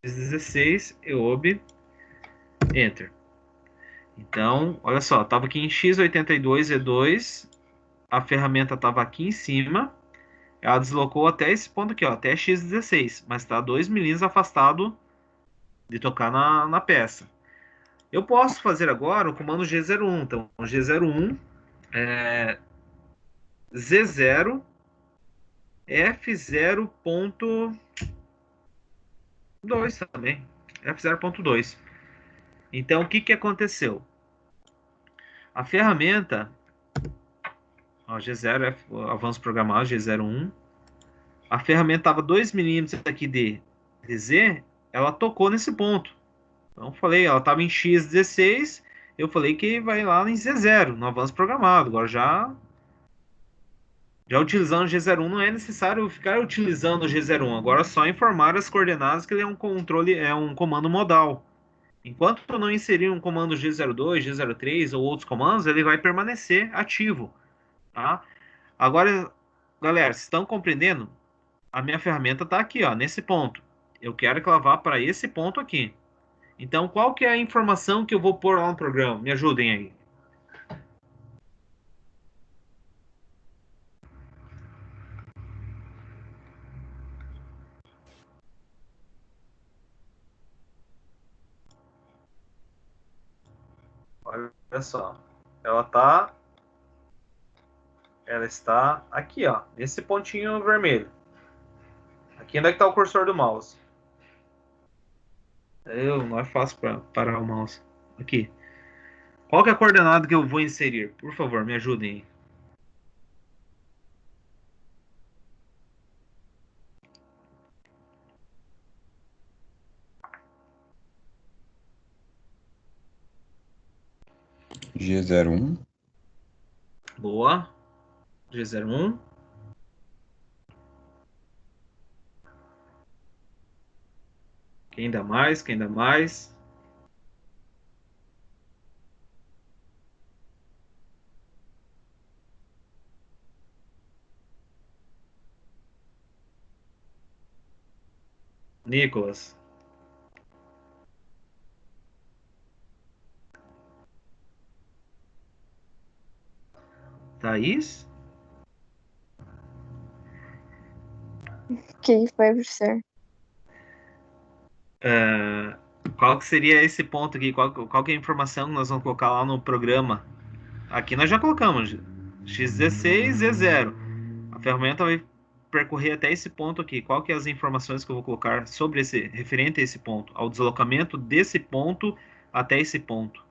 X16, EOB, Enter. Então, olha só, estava aqui em X82E2, a ferramenta estava aqui em cima, ela deslocou até esse ponto aqui, ó, até X16, mas está 2 milímetros afastado de tocar na peça. Eu posso fazer agora o comando G01, então G01 Z0 F0.2 também. F0.2. Então, o que aconteceu? A ferramenta, ó, G0, avanço programado, G01. A ferramenta estava 2 milímetros aqui de Z, ela tocou nesse ponto. Então, eu falei, ela estava em X16, eu falei que vai lá em Z0, no avanço programado. Agora já utilizando o G01 não é necessário ficar utilizando o G01. Agora é só informar as coordenadas que ele é um controle, é um comando modal. Enquanto eu não inserir um comando G02, G03 ou outros comandos, ele vai permanecer ativo. Tá? Agora, galera, vocês estão compreendendo? A minha ferramenta está aqui, ó, nesse ponto. Eu quero que ela vá para esse ponto aqui. Então, qual que é a informação que eu vou pôr lá no programa? Me ajudem aí. Olha só. Ela está aqui, ó, nesse pontinho vermelho. Aqui onde é que está o cursor do mouse. Não é fácil para parar o mouse. Aqui. Qual que é a coordenada que eu vou inserir? Por favor, me ajudem aí. G01. Boa. G01. Quem dá mais? Quem dá mais? Nicolas. Thaís? Que foi, professor? Qual que seria esse ponto aqui? Qual que é a informação que nós vamos colocar lá no programa? Aqui nós já colocamos X16, Z0. A ferramenta vai percorrer até esse ponto aqui. Qual que é as informações que eu vou colocar sobre esse, referente a esse ponto, ao deslocamento desse ponto até esse ponto?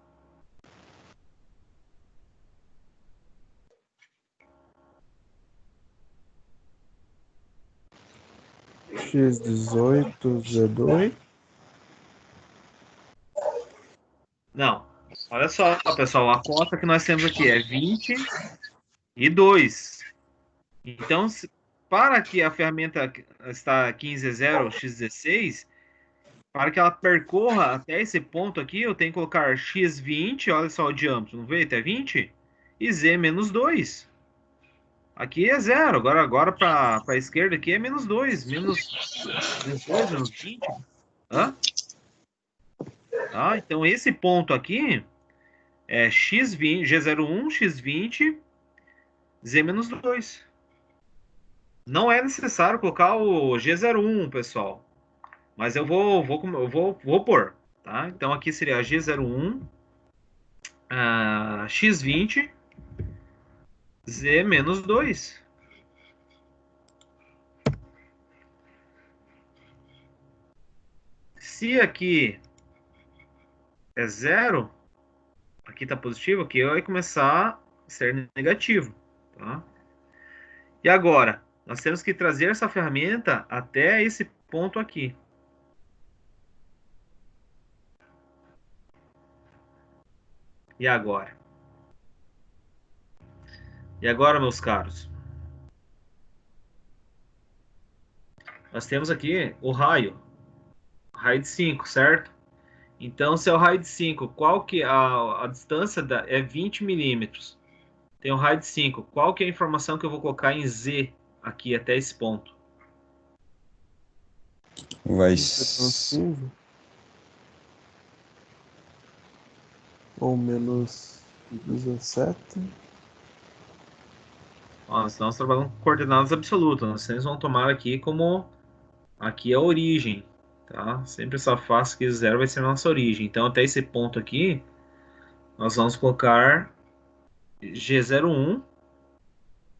X18, Z2. Não. Olha só, pessoal, a conta que nós temos aqui é 22. Então, para que a ferramenta está aqui em Z0, X16, para que ela percorra até esse ponto aqui, eu tenho que colocar X20, olha só o diâmetro, não veio até 20? E Z menos 2. Aqui é 0. Agora para a esquerda aqui é menos 2. Menos 2, menos 20. Hã? Então esse ponto aqui é x20, G01, x20, z menos 2. Não é necessário colocar o G01, pessoal. Mas eu vou pôr. Tá? Então aqui seria G01, x20, z menos 2. Se aqui é 0, aqui está positivo, aqui vai começar a ser negativo. Tá? E agora, nós temos que trazer essa ferramenta até esse ponto aqui. E agora? E agora, meus caros? Nós temos aqui o raio de 5, certo? Então, se é o raio de 5, qual que a distância é 20 milímetros? Tem o raio de 5. Qual que é a informação que eu vou colocar em Z aqui até esse ponto? Vai. Menos 15. Ou menos 17. Nós estamos trabalhando com coordenadas absolutas. Vocês vão tomar aqui como... Aqui é a origem. Tá? Sempre essa face aqui 0 vai ser a nossa origem. Então, até esse ponto aqui, nós vamos colocar G01,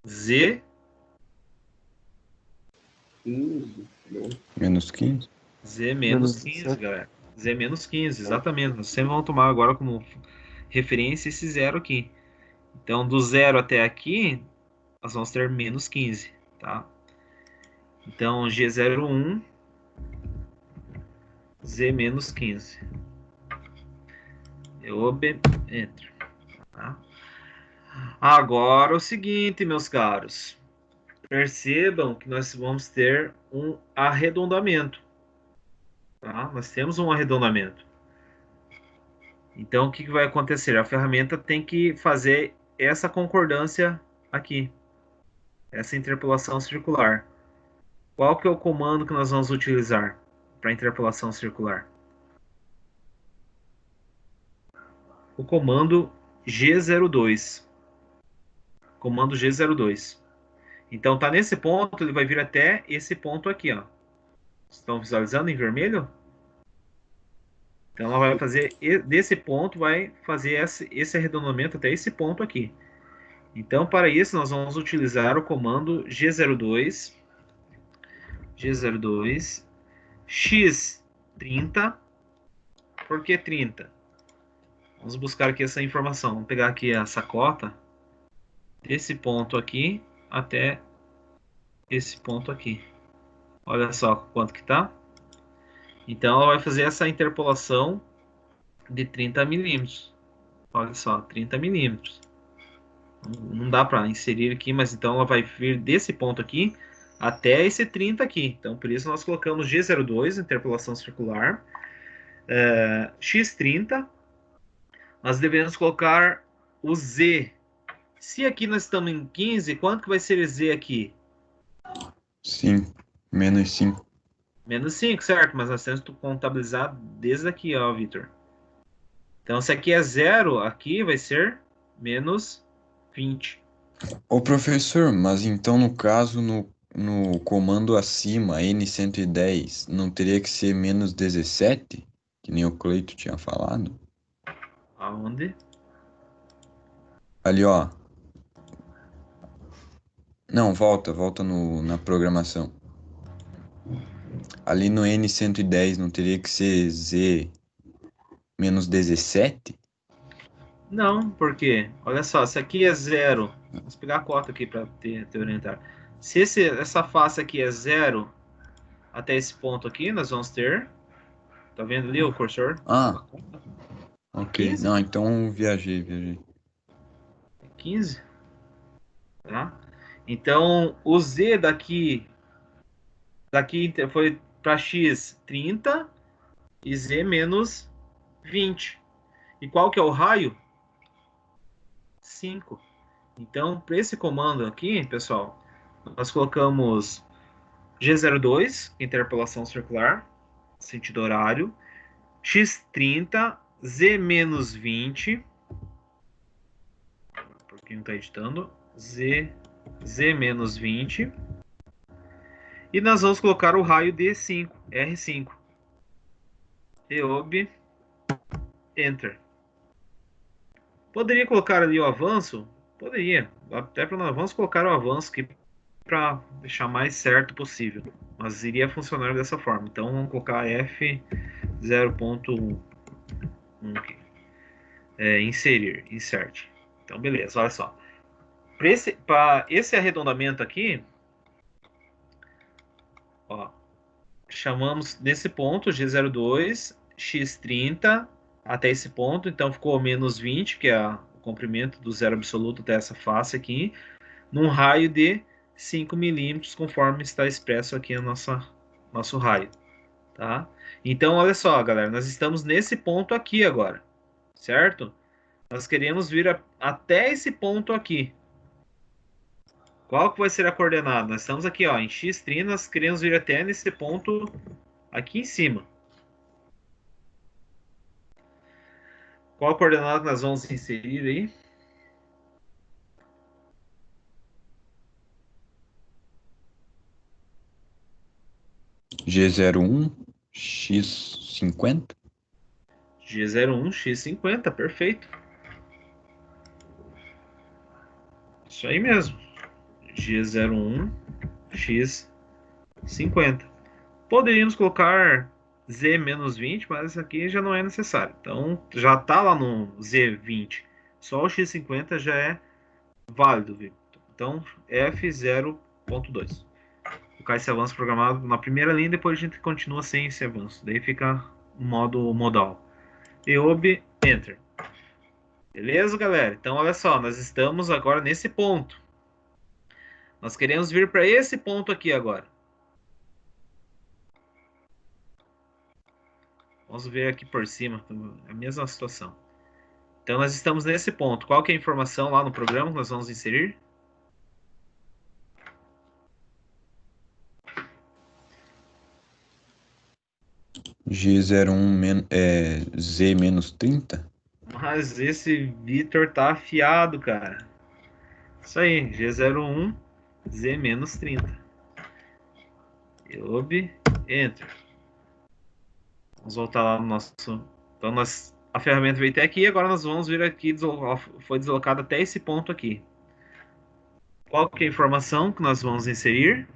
Z... 15, né? Menos 15. Z menos Menos 15, 17. galera. Z menos 15, exatamente. Nós sempre vamos tomar agora como referência esse 0 aqui. Então, do 0 até aqui, nós vamos ter menos 15, tá? Então, G01, Z menos 15. Enter. Tá? Agora, o seguinte, meus caros. Percebam que nós vamos ter um arredondamento. Tá? Nós temos um arredondamento. Então, o que vai acontecer? A ferramenta tem que fazer essa concordância aqui. Essa interpolação circular. Qual que é o comando que nós vamos utilizar para interpolação circular? O comando G02. Comando G02. Então, tá nesse ponto, ele vai vir até esse ponto aqui, ó. Estão visualizando em vermelho? Então, ela vai fazer desse ponto, vai fazer esse arredondamento até esse ponto aqui. Então, para isso, nós vamos utilizar o comando G02, x30. Por que 30? Vamos buscar aqui essa informação. Vamos pegar aqui a sacota desse ponto aqui até esse ponto aqui. Olha só quanto que tá. Então, ela vai fazer essa interpolação de 30 milímetros. Olha só, 30 milímetros. Não dá para inserir aqui, mas então ela vai vir desse ponto aqui até esse 30 aqui. Então, por isso nós colocamos G02, interpolação circular. X30. Nós devemos colocar o Z. Se aqui nós estamos em 15, quanto que vai ser Z aqui? 5. Menos 5. Menos 5, certo? Mas nós temos que contabilizar desde aqui, ó, Vitor. Então, se aqui é 0, aqui vai ser menos 20. Ô professor, mas então no caso, no comando acima, N110, não teria que ser menos 17? Que nem o Cleito tinha falado? Aonde? Ali, ó. Não, volta na programação. Ali no N110 não teria que ser Z menos 17? Não, porque, olha só, se aqui é 0, vamos pegar a cota aqui para te orientar. Se essa face aqui é 0 até esse ponto aqui, nós vamos ter, tá vendo ali o cursor? Ah, ok. 15? Não, então viajei. 15, tá? Então, o Z daqui foi para X 30 e Z menos 20. E qual que é o raio? 5. Então, para esse comando aqui, pessoal, nós colocamos G02, interpolação circular, sentido horário, X30, Z-20, por quem não está editando, Z-20, e nós vamos colocar o raio D5, R5. EOB, Enter. Poderia colocar ali o avanço? Poderia. Até para nós vamos colocar o avanço aqui para deixar mais certo possível. Mas iria funcionar dessa forma. Então vamos colocar F0.1 aqui. Inserir, insert. Então beleza, olha só. Para esse arredondamento aqui, ó, chamamos nesse ponto G02, X30 até esse ponto, então ficou menos 20, que é o comprimento do zero absoluto até essa face aqui, num raio de 5 milímetros, conforme está expresso aqui no nosso raio. Tá? Então, olha só, galera, nós estamos nesse ponto aqui agora, certo? Nós queremos vir até esse ponto aqui. Qual que vai ser a coordenada? Nós estamos aqui, ó, em x', nós queremos vir até nesse ponto aqui em cima. Qual a coordenada que nós vamos inserir aí? G01, X50. G01, X50, perfeito. Isso aí mesmo. G01, X50. Poderíamos colocar Z-20, mas isso aqui já não é necessário. Então, já está lá no Z20. Só o X50 já é válido, viu? Então, F0.2. Colocar esse avanço programado na primeira linha, depois a gente continua sem esse avanço. Daí fica o modo modal. EOB, Enter. Beleza, galera? Então, olha só, nós estamos agora nesse ponto. Nós queremos vir para esse ponto aqui agora. Vamos ver aqui por cima, é a mesma situação. Então, nós estamos nesse ponto. Qual que é a informação lá no programa que nós vamos inserir? G01 Z-30. Mas esse Vitor tá afiado, cara. Isso aí, G01, Z-30. EOB, Enter. Vamos voltar lá no nosso... Então, a ferramenta veio até aqui, agora nós vamos vir aqui, foi deslocada até esse ponto aqui. Qual que é a informação que nós vamos inserir?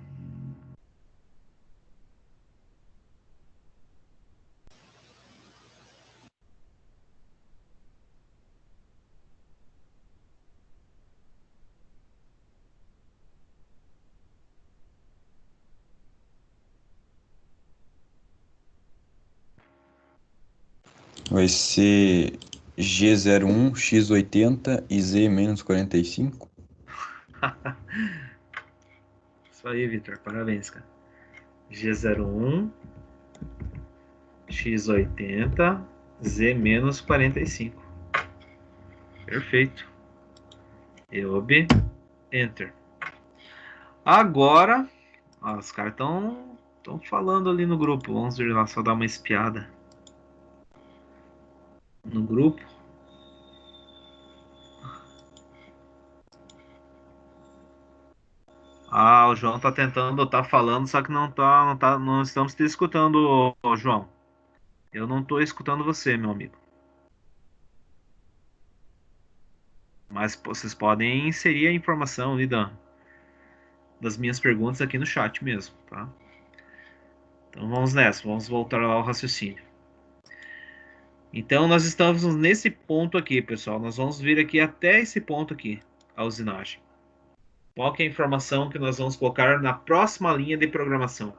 Vai ser G01, X80 e Z-45. Isso aí, Vitor. Parabéns, cara. G01, X80, Z-45. Perfeito. EOB, Enter. Agora, ó, os caras estão falando ali no grupo. Vamos ver lá, só dar uma espiada no grupo. Ah, o João tá tentando, tá falando, só que não estamos te escutando, ô, João. Eu não tô escutando você, meu amigo. Mas vocês podem inserir a informação ali das minhas perguntas aqui no chat mesmo, tá? Então vamos nessa, vamos voltar lá ao raciocínio. Então nós estamos nesse ponto aqui, pessoal. Nós vamos vir aqui até esse ponto aqui, a usinagem. Qual que é a informação que nós vamos colocar na próxima linha de programação?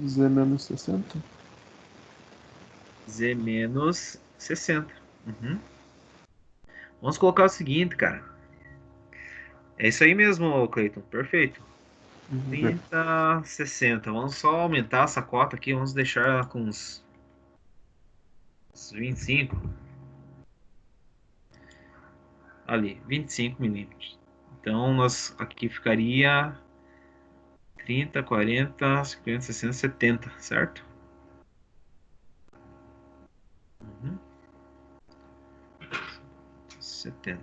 Z-60. Z-60. Uhum. Vamos colocar o seguinte, cara. É isso aí mesmo, Cleiton. Perfeito. 30, 60. Vamos só aumentar essa cota aqui. Vamos deixar ela com uns 25. Ali, 25 milímetros. Então, nós aqui ficaria 30, 40, 50, 60, 70, certo? Uhum. 70.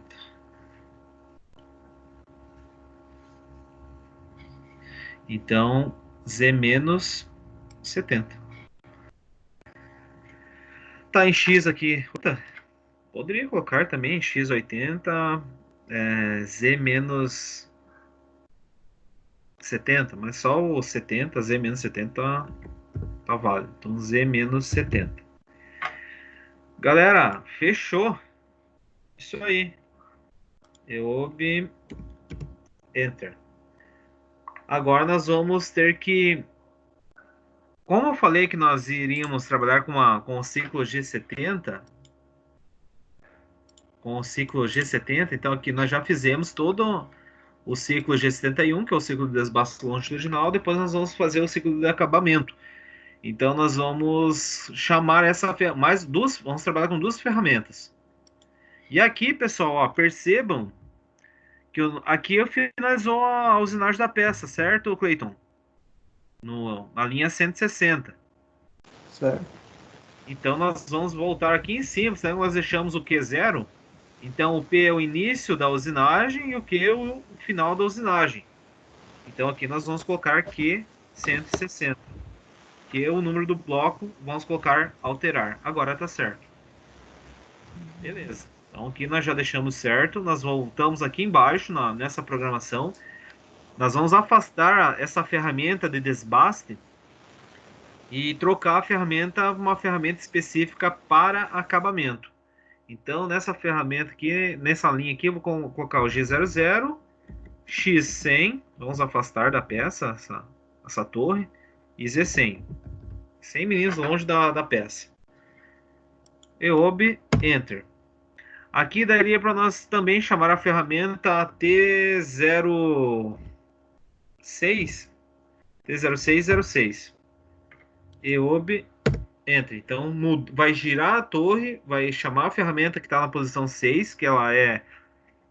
Então, Z menos 70. Tá em X aqui. Puta, poderia colocar também X80, Z menos 70, mas só o 70, Z menos 70 tá válido. Então, Z menos 70. Galera, fechou. Isso aí. EOB, Enter. Agora nós vamos ter que... Como eu falei que nós iríamos trabalhar com o ciclo G70, então aqui nós já fizemos todo o ciclo G71, que é o ciclo de desbaste longitudinal, depois nós vamos fazer o ciclo de acabamento. Então nós vamos chamar vamos trabalhar com duas ferramentas. E aqui, pessoal, ó, percebam que aqui eu finalizou a usinagem da peça, certo, Cleiton? Na linha 160. Certo. Então nós vamos voltar aqui em cima, senão nós deixamos o Q0. Então o P é o início da usinagem e o Q é o final da usinagem. Então aqui nós vamos colocar Q160. Que é o número do bloco, vamos colocar alterar. Agora tá certo. Beleza. Então aqui nós já deixamos certo. Nós voltamos aqui embaixo nessa programação. Nós vamos afastar essa ferramenta de desbaste e trocar a ferramenta por uma ferramenta específica para acabamento. Então, nessa ferramenta aqui, nessa linha aqui, eu vou colocar o G00, X100, vamos afastar da peça essa torre, e Z100, 100 milímetros longe da peça. EOB, Enter. Aqui daria para nós também chamar a ferramenta T0606. EOB, Enter. Então vai girar a torre, vai chamar a ferramenta que está na posição 6, que ela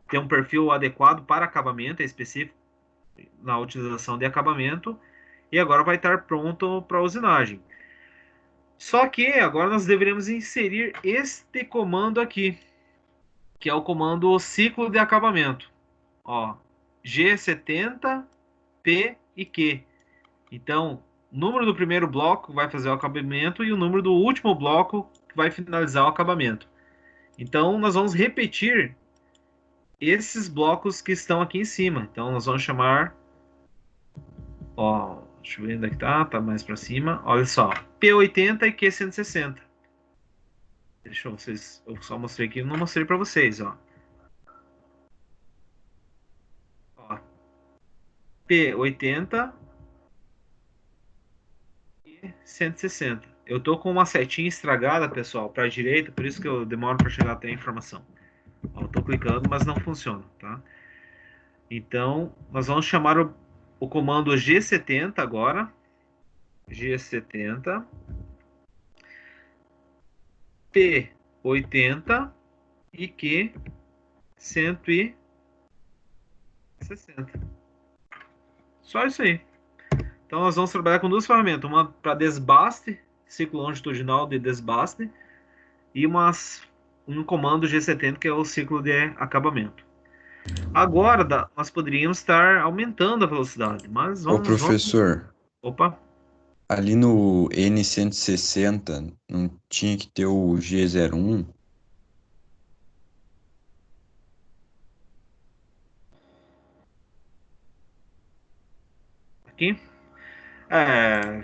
tem um perfil adequado para acabamento, é específico na utilização de acabamento, e agora vai estar pronto para a usinagem. Só que agora nós deveríamos inserir este comando aqui, que é o comando ciclo de acabamento. Ó, G70, P e Q. Então, o número do primeiro bloco vai fazer o acabamento e o número do último bloco que vai finalizar o acabamento. Então, nós vamos repetir esses blocos que estão aqui em cima. Então, nós vamos chamar... Ó, deixa eu ver onde é que tá mais para cima. Olha só, P80 e Q160. Deixa eu só mostrei aqui, não mostrei para vocês, ó. P80 e 160. Eu tô com uma setinha estragada, pessoal, para a direita, por isso que eu demoro para chegar até a informação. Ó, eu tô clicando, mas não funciona, tá? Então, nós vamos chamar o comando G70 agora. G70. P80 e Q160. Só isso aí. Então nós vamos trabalhar com duas ferramentas, uma para desbaste, ciclo longitudinal de desbaste, e um comando G70 que é o ciclo de acabamento. Agora nós poderíamos estar aumentando a velocidade, mas Ô, professor, Opa, ali no N160 não tinha que ter o G01? aqui.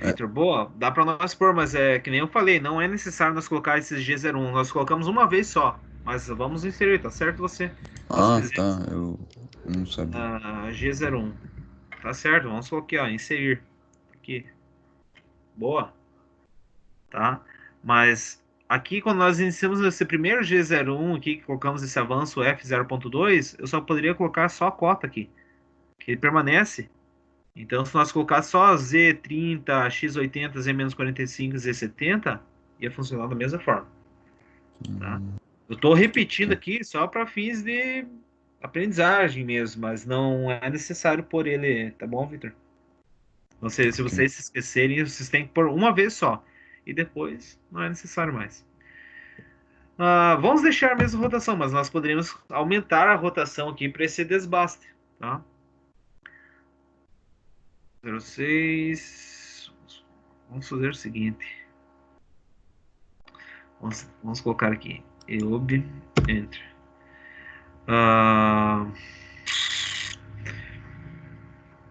Victor, boa, dá para nós pôr, mas é que nem eu falei, não é necessário nós colocar esses G01, nós colocamos uma vez só, mas vamos inserir, tá certo você? Ah, tá, eu não sabia. G01, tá certo, vamos colocar, ó, inserir, aqui, boa, tá? Mas aqui quando nós iniciamos esse primeiro G01 aqui, que colocamos esse avanço F0.2, eu só poderia colocar só a cota aqui, que ele permanece Então, se nós colocar só Z30, X80, Z-45, Z70, ia funcionar da mesma forma. Tá? Eu estou repetindo aqui só para fins de aprendizagem mesmo, mas não é necessário pôr ele, tá bom, Victor? Não sei, se vocês se esquecerem, vocês têm que pôr uma vez só. E depois não é necessário mais. Vamos deixar a mesma rotação, mas nós poderíamos aumentar a rotação aqui para esse desbaste. Tá? 06. Vamos fazer o seguinte. Vamos colocar aqui. EOB, Enter.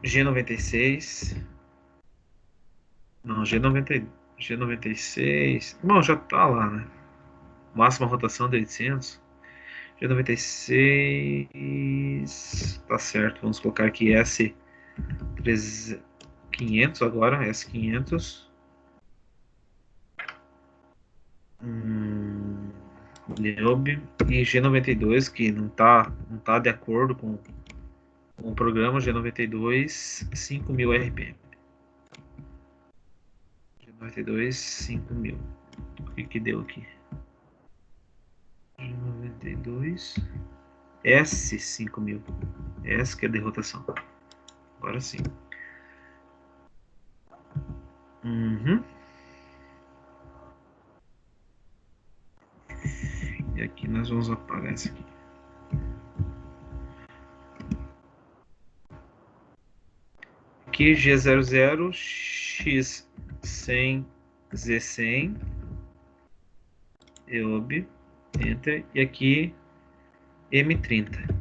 G96. Não, G96. Bom, já tá lá, né? Máxima rotação de 800. G96. Tá certo. Vamos colocar aqui S500 agora. S500. Leob e G92, que não tá de acordo com o programa G92, 5.000 RPM. G92, 5.000. O que deu aqui? G92, S5.000. S que é de rotação. Agora sim. E aqui nós vamos apagar isso aqui. Aqui G00, X100, Z100, EOB, Enter, e aqui M30.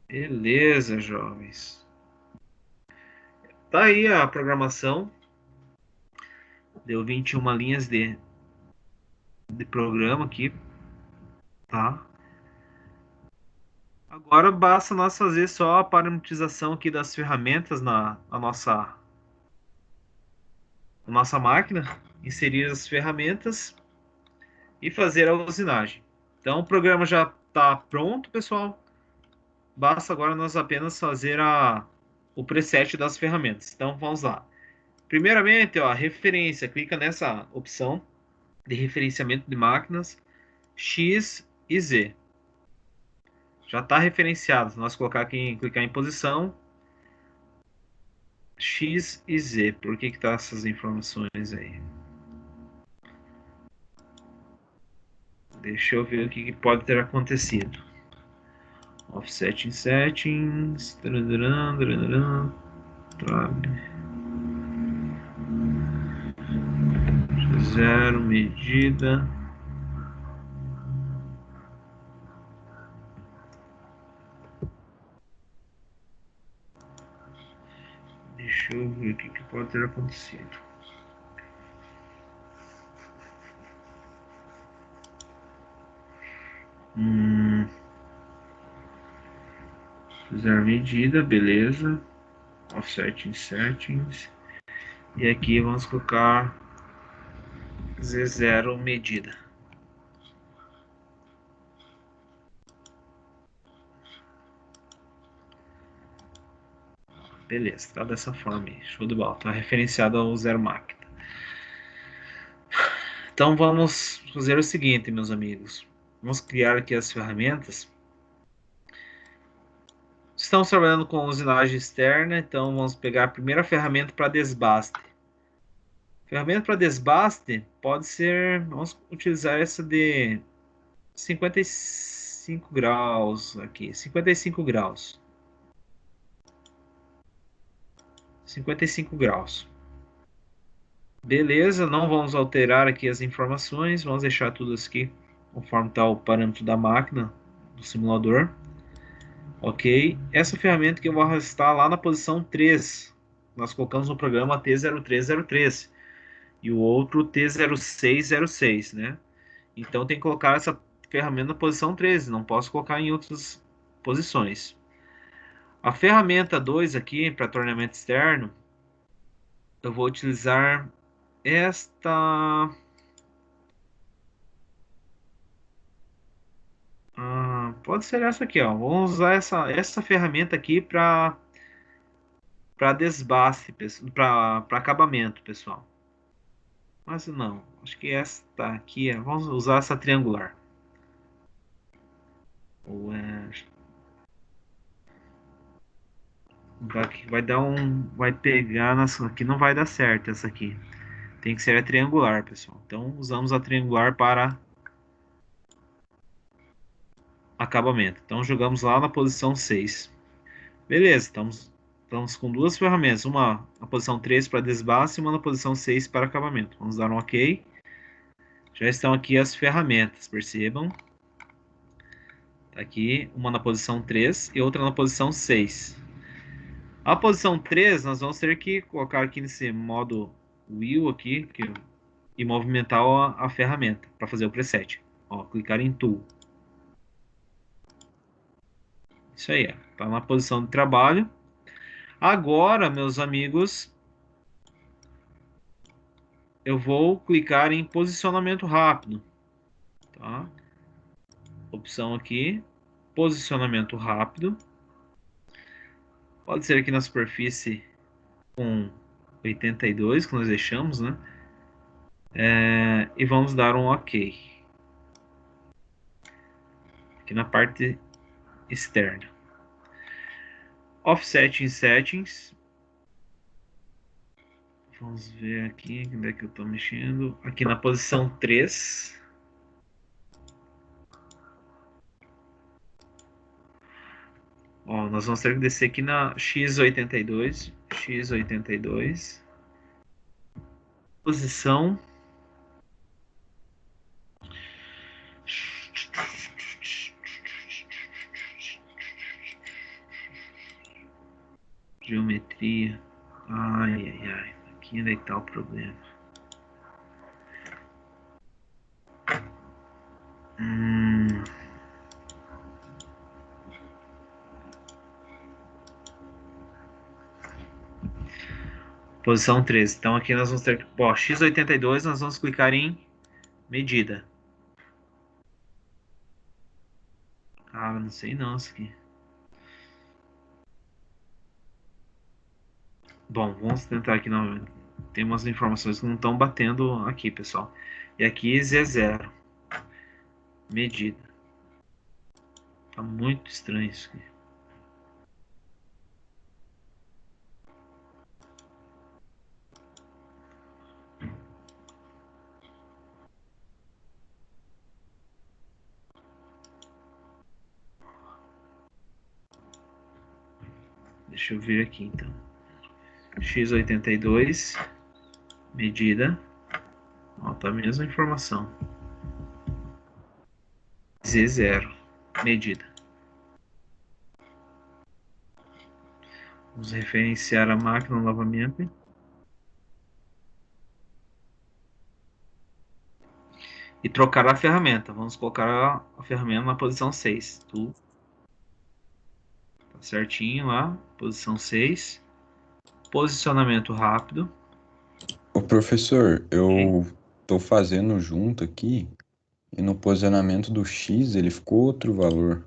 Beleza, jovens. Tá aí a programação. Deu 21 linhas de programa aqui, tá? Agora basta nós fazer só a parametrização aqui das ferramentas na nossa máquina, inserir as ferramentas e fazer a usinagem. Então o programa já está pronto, pessoal. Basta agora nós apenas fazer o preset das ferramentas. Então vamos lá. Primeiramente, ó, referência, clica nessa opção de referenciamento de máquinas X e Z. Já está referenciado. Nós clicar em posição X e Z. Por que tá essas informações aí? Deixa eu ver o que pode ter acontecido. Offset in settings. Zero medida. Deixa eu ver o que pode ter acontecido. Zero medida, beleza. Offset in settings. E aqui vamos colocar Z0 medida. Beleza, tá dessa forma aí. Show de bola. Tá referenciado ao zero máquina. Então vamos fazer o seguinte, meus amigos. Vamos criar aqui as ferramentas. Estamos trabalhando com usinagem externa, então vamos pegar a primeira ferramenta para desbaste. Ferramenta para desbaste pode ser, vamos utilizar essa de 55 graus aqui, 55 graus. 55 graus. Beleza, não vamos alterar aqui as informações, vamos deixar tudo aqui conforme está o parâmetro da máquina, do simulador. Ok, essa ferramenta que eu vou arrastar lá na posição 3, nós colocamos no programa T0303 e o outro T0606, né? Então tem que colocar essa ferramenta na posição 13, não posso colocar em outras posições. A ferramenta 2 aqui, para torneamento externo, eu vou utilizar esta... Pode ser essa aqui, ó. Vamos usar essa ferramenta aqui para desbaste, para acabamento, pessoal. Mas não, acho que esta aqui, vamos usar essa triangular. Vai pegar aqui, não vai dar certo essa aqui. Tem que ser a triangular, pessoal. Então usamos a triangular para acabamento. Então jogamos lá na posição 6. Beleza, estamos com duas ferramentas. Uma na posição 3 para desbaste e uma na posição 6 para acabamento. Vamos dar um OK. Já estão aqui as ferramentas, percebam. Tá aqui uma na posição 3 e outra na posição 6. A posição 3 nós vamos ter que colocar aqui nesse modo wheel aqui e movimentar a ferramenta para fazer o preset. Ó, clicar em Tool. Isso aí, está na posição de trabalho. Agora, meus amigos, eu vou clicar em posicionamento rápido. Tá? Opção aqui, posicionamento rápido. Pode ser aqui na superfície com 82, que nós deixamos, né? E vamos dar um OK. Aqui na parte externa. Offset em Settings. Vamos ver aqui onde é que eu estou mexendo. Aqui na posição 3. Ó, nós vamos ter que descer aqui na X82. X82. Posição. Geometria. Ai. Aqui onde é que tá o problema? Posição 13. Então aqui nós vamos ter que... Ó, X82 nós vamos clicar em medida. Cara, não sei não isso aqui. Bom, vamos tentar aqui novamente. Tem umas informações que não estão batendo aqui, pessoal. E aqui Z0. Medida. Tá muito estranho isso aqui. Deixa eu ver aqui então. X82, medida. Ó, tá a mesma informação. Z0, medida. Vamos referenciar a máquina novamente. E trocar a ferramenta. Vamos colocar a ferramenta na posição 6. Tá certinho lá, posição 6. Posicionamento rápido. Ô, professor, eu tô fazendo junto aqui e no posicionamento do X ele ficou outro valor.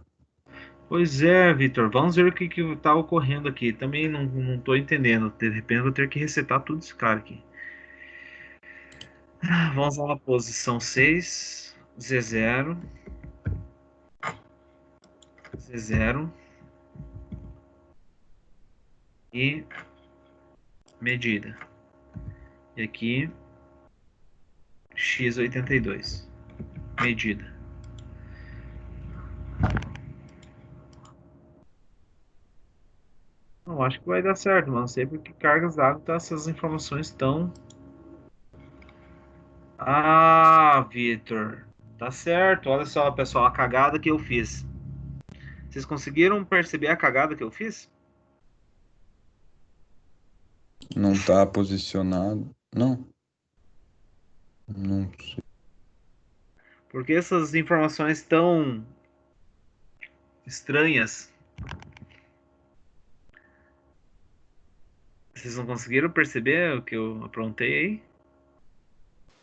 Pois é, Vitor. Vamos ver o que está ocorrendo aqui. Também não estou entendendo. De repente eu vou ter que resetar tudo esse cara aqui. Vamos lá na posição 6. Z0. Z0. E medida. E aqui X82. Medida. Não, acho que vai dar certo, mas não sei porque cargas d'água essas informações estão... Ah, Vitor. Tá certo. Olha só, pessoal, a cagada que eu fiz. Vocês conseguiram perceber a cagada que eu fiz? Não tá posicionado. Não. Não sei. Porque essas informações tão estranhas. Vocês não conseguiram perceber o que eu aprontei aí?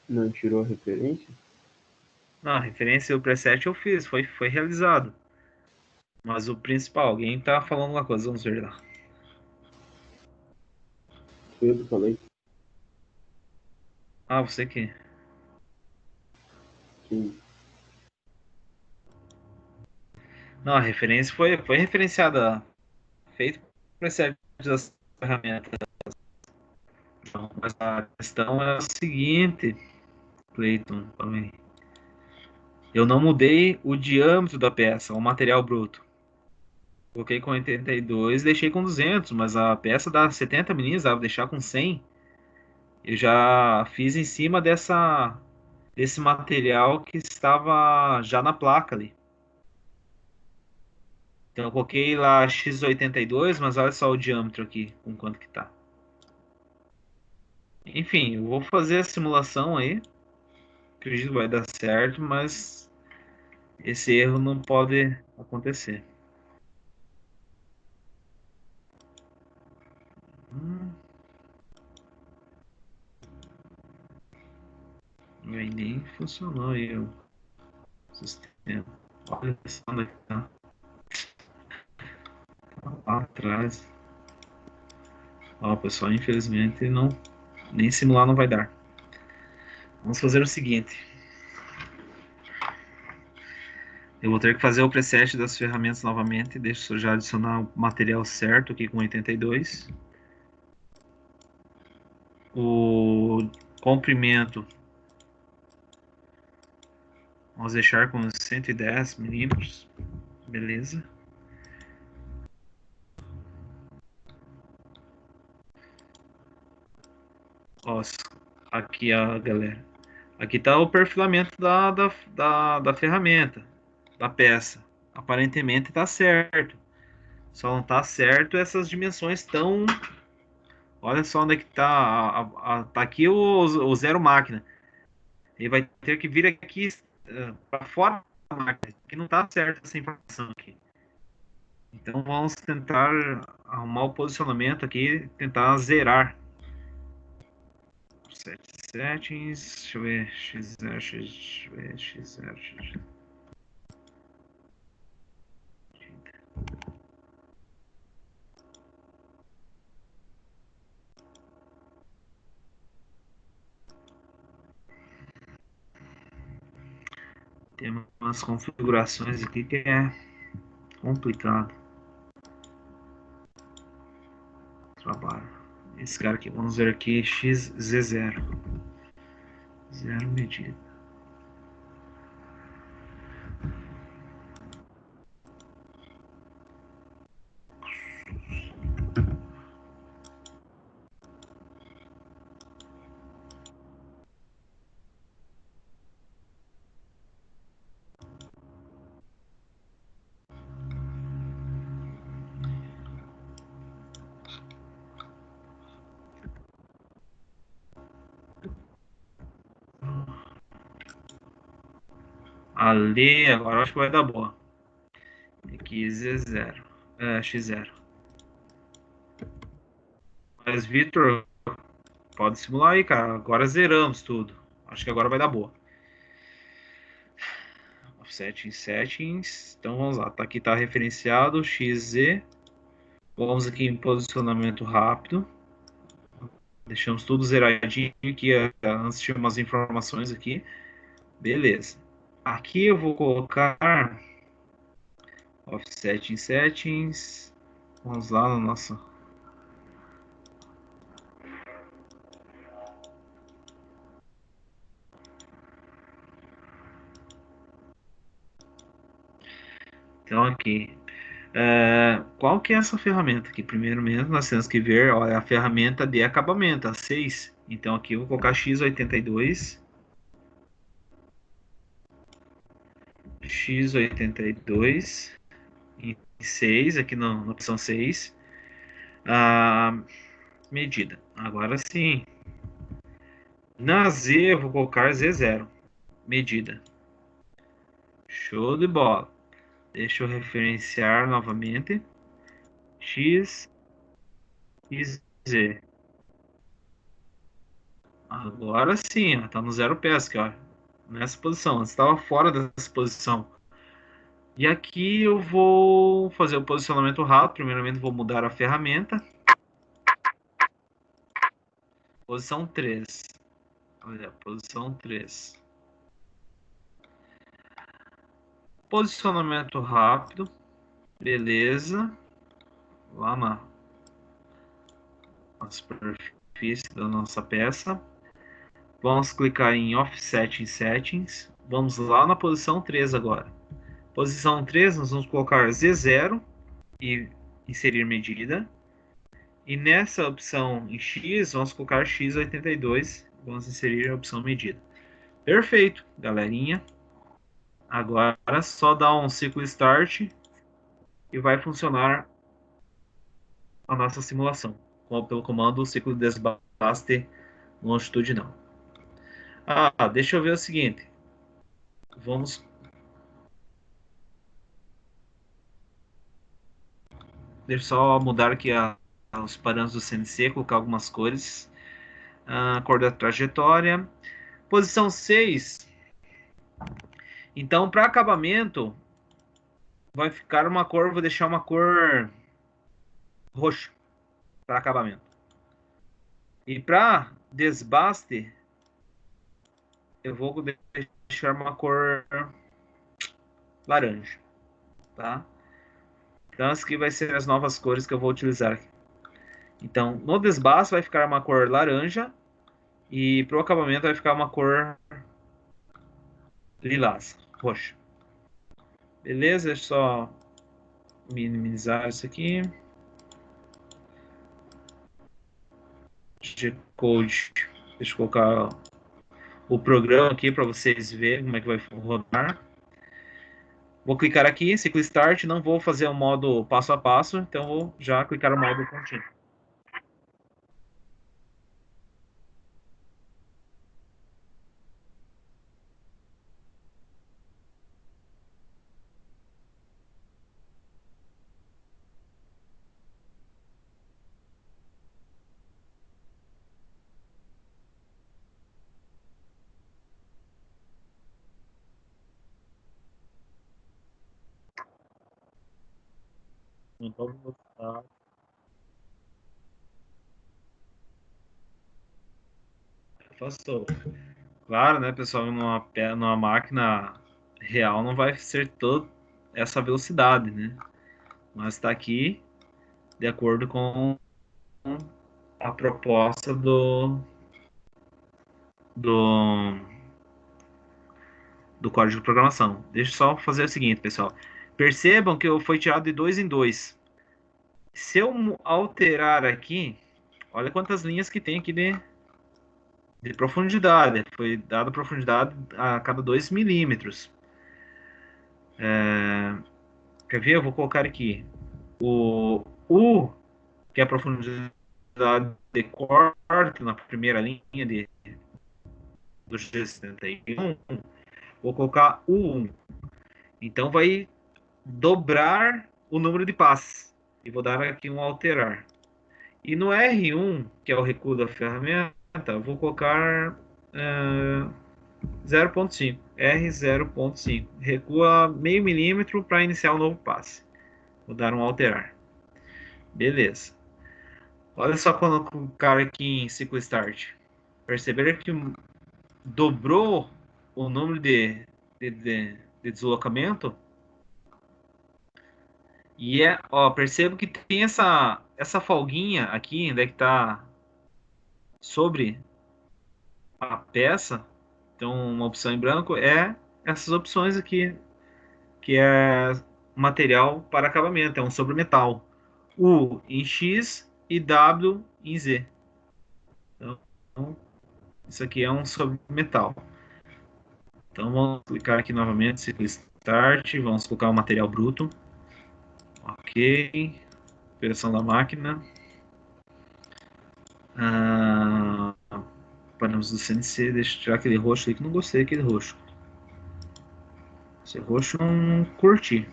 Não tirou a referência? Não, a referência e o preset eu fiz, foi realizado. Mas o principal, alguém tá falando alguma coisa, vamos ver lá. Eu falei Ah, você que. que Não, a referência foi referenciada, feito para certas das ferramentas. Não, mas a questão é a seguinte, Cleiton, também. Eu não mudei o diâmetro da peça, o material bruto. Coloquei com 82, deixei com 200, mas a peça dá 70 milímetros, dá pra deixar com 100. Eu já fiz em cima desse material que estava já na placa ali. Então eu coloquei lá X82, mas olha só o diâmetro aqui, com quanto que tá. Enfim, eu vou fazer a simulação aí. Acredito que vai dar certo, mas esse erro não pode acontecer. Aí nem funcionou aí o sistema. Olha só onde tá. Lá atrás. Ó, pessoal, infelizmente não, nem simular não vai dar. Vamos fazer o seguinte. Eu vou ter que fazer o preset das ferramentas novamente. Deixa eu já adicionar o material certo aqui com 82. O comprimento, vamos deixar com 110 milímetros. Beleza. Ó, aqui, a galera. Aqui está o perfilamento da ferramenta, da peça. Aparentemente está certo. Só não está certo essas dimensões estão. Olha só onde é que está. Tá aqui o zero máquina. Ele vai ter que vir aqui para fora da máquina, que não está certo essa informação aqui. Então vamos tentar arrumar o posicionamento aqui, tentar zerar. Settings, deixa eu ver, X0. Tem umas configurações aqui que é complicado. Trabalho. Esse cara aqui, vamos ver aqui, XZ0. Zero medida. Ali, agora acho que vai dar boa. Aqui Z0. X0. Mas, Vitor, pode simular aí, cara. Agora zeramos tudo. Acho que agora vai dar boa. Offset em settings. Então vamos lá. Tá aqui tá referenciado XZ. Vamos aqui em posicionamento rápido. Deixamos tudo zeradinho aqui. Antes tinha umas informações aqui. Beleza. Aqui eu vou colocar offset em settings. Vamos lá no nosso. Então aqui. Qual que é essa ferramenta aqui? Primeiro mesmo, nós temos que ver, olha, a ferramenta de acabamento, a 6. Então aqui eu vou colocar X82. X82 em 6, aqui na opção 6. Medida. Agora sim. Na Z eu vou colocar Z0. Medida. Show de bola. Deixa eu referenciar novamente. X e Z. Agora sim, ó, tá no zero pesca, ó. Nessa posição. Antes estava fora dessa posição. E aqui eu vou fazer o posicionamento rápido. Primeiramente vou mudar a ferramenta. Posição 3. Olha, posição 3. Posicionamento rápido. Beleza. Lá na superfície da nossa peça. Vamos clicar em Offset em Settings. Vamos lá na posição 3 agora. Posição 3, nós vamos colocar Z0 e inserir medida. E nessa opção em X, vamos colocar X82. Vamos inserir a opção medida. Perfeito, galerinha. Agora é só dar um ciclo Start e vai funcionar a nossa simulação. Pelo comando ciclo desbaste longitudinal. Deixa eu ver o seguinte. Vamos. Deixa eu só mudar aqui os parâmetros do CNC, colocar algumas cores. Cor da trajetória. Posição 6. Então, para acabamento, vai ficar uma cor, vou deixar uma cor roxa para acabamento. E para desbaste, eu vou deixar uma cor laranja, tá? Então, essas aqui vai ser as novas cores que eu vou utilizar aqui. Então, no desbaste vai ficar uma cor laranja e para o acabamento vai ficar uma cor lilás, roxa. Beleza? Deixa eu só minimizar isso aqui. G-Code. Deixa eu colocar o programa aqui para vocês verem como é que vai rodar. Vou clicar aqui, ciclo Start. Não vou fazer o modo passo a passo, então vou já clicar no modo contínuo. Então, vou botar. Afastou. Claro, né, pessoal, numa máquina real não vai ser toda essa velocidade, né? Mas está aqui de acordo com a proposta do, do código de programação. Deixa eu só fazer o seguinte, pessoal. Percebam que eu foi tirado de 2 em 2. Se eu alterar aqui, olha quantas linhas que tem aqui de profundidade. Foi dada profundidade a cada 2 milímetros. Quer ver? Eu vou colocar aqui o U, que é a profundidade de corte na primeira linha do G71. Vou colocar U1. Então vai dobrar o número de passes. E vou dar aqui um alterar. E no R1, que é o recuo da ferramenta, eu vou colocar 0.5. R0.5. Recua meio milímetro para iniciar um novo passe. Vou dar um alterar. Beleza. Olha só quando eu colocar aqui em ciclo start. Perceberam que dobrou o número de deslocamento? E percebo que tem essa folguinha aqui, onde é que está sobre a peça. Então, uma opção em branco é essas opções aqui, que é material para acabamento, é um sobre metal. U em X e W em Z. Então, isso aqui é um sobre metal. Então, vamos clicar aqui novamente, ciclo Start, vamos colocar o material bruto. Ok. Operação da máquina. Parâmetros do CNC, deixa eu tirar aquele roxo aí que não gostei daquele roxo. Esse roxo eu não curti.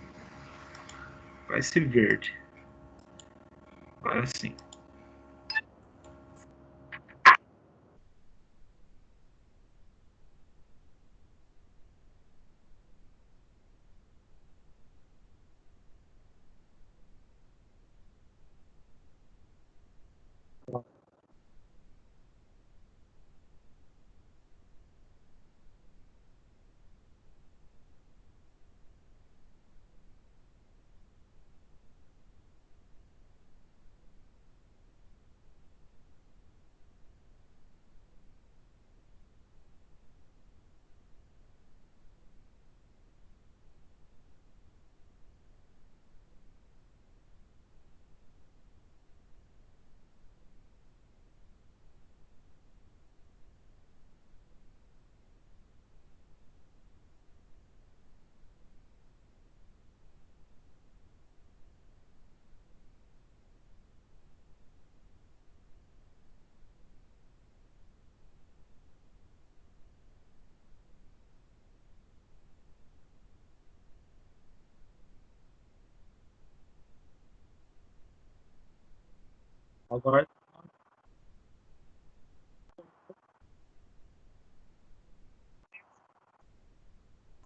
Vai ser verde. Agora sim. Agora,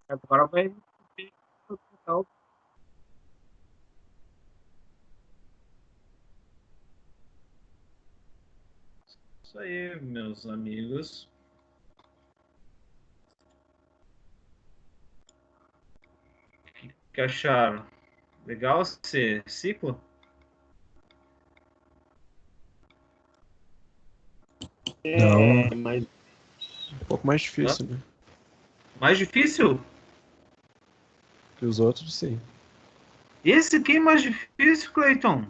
agora vai. Isso aí, meus amigos. O que acharam? Legal esse ciclo? Não, Mas um pouco mais difícil, né? Mais difícil? Que os outros, sim. Esse aqui é mais difícil, Clayton.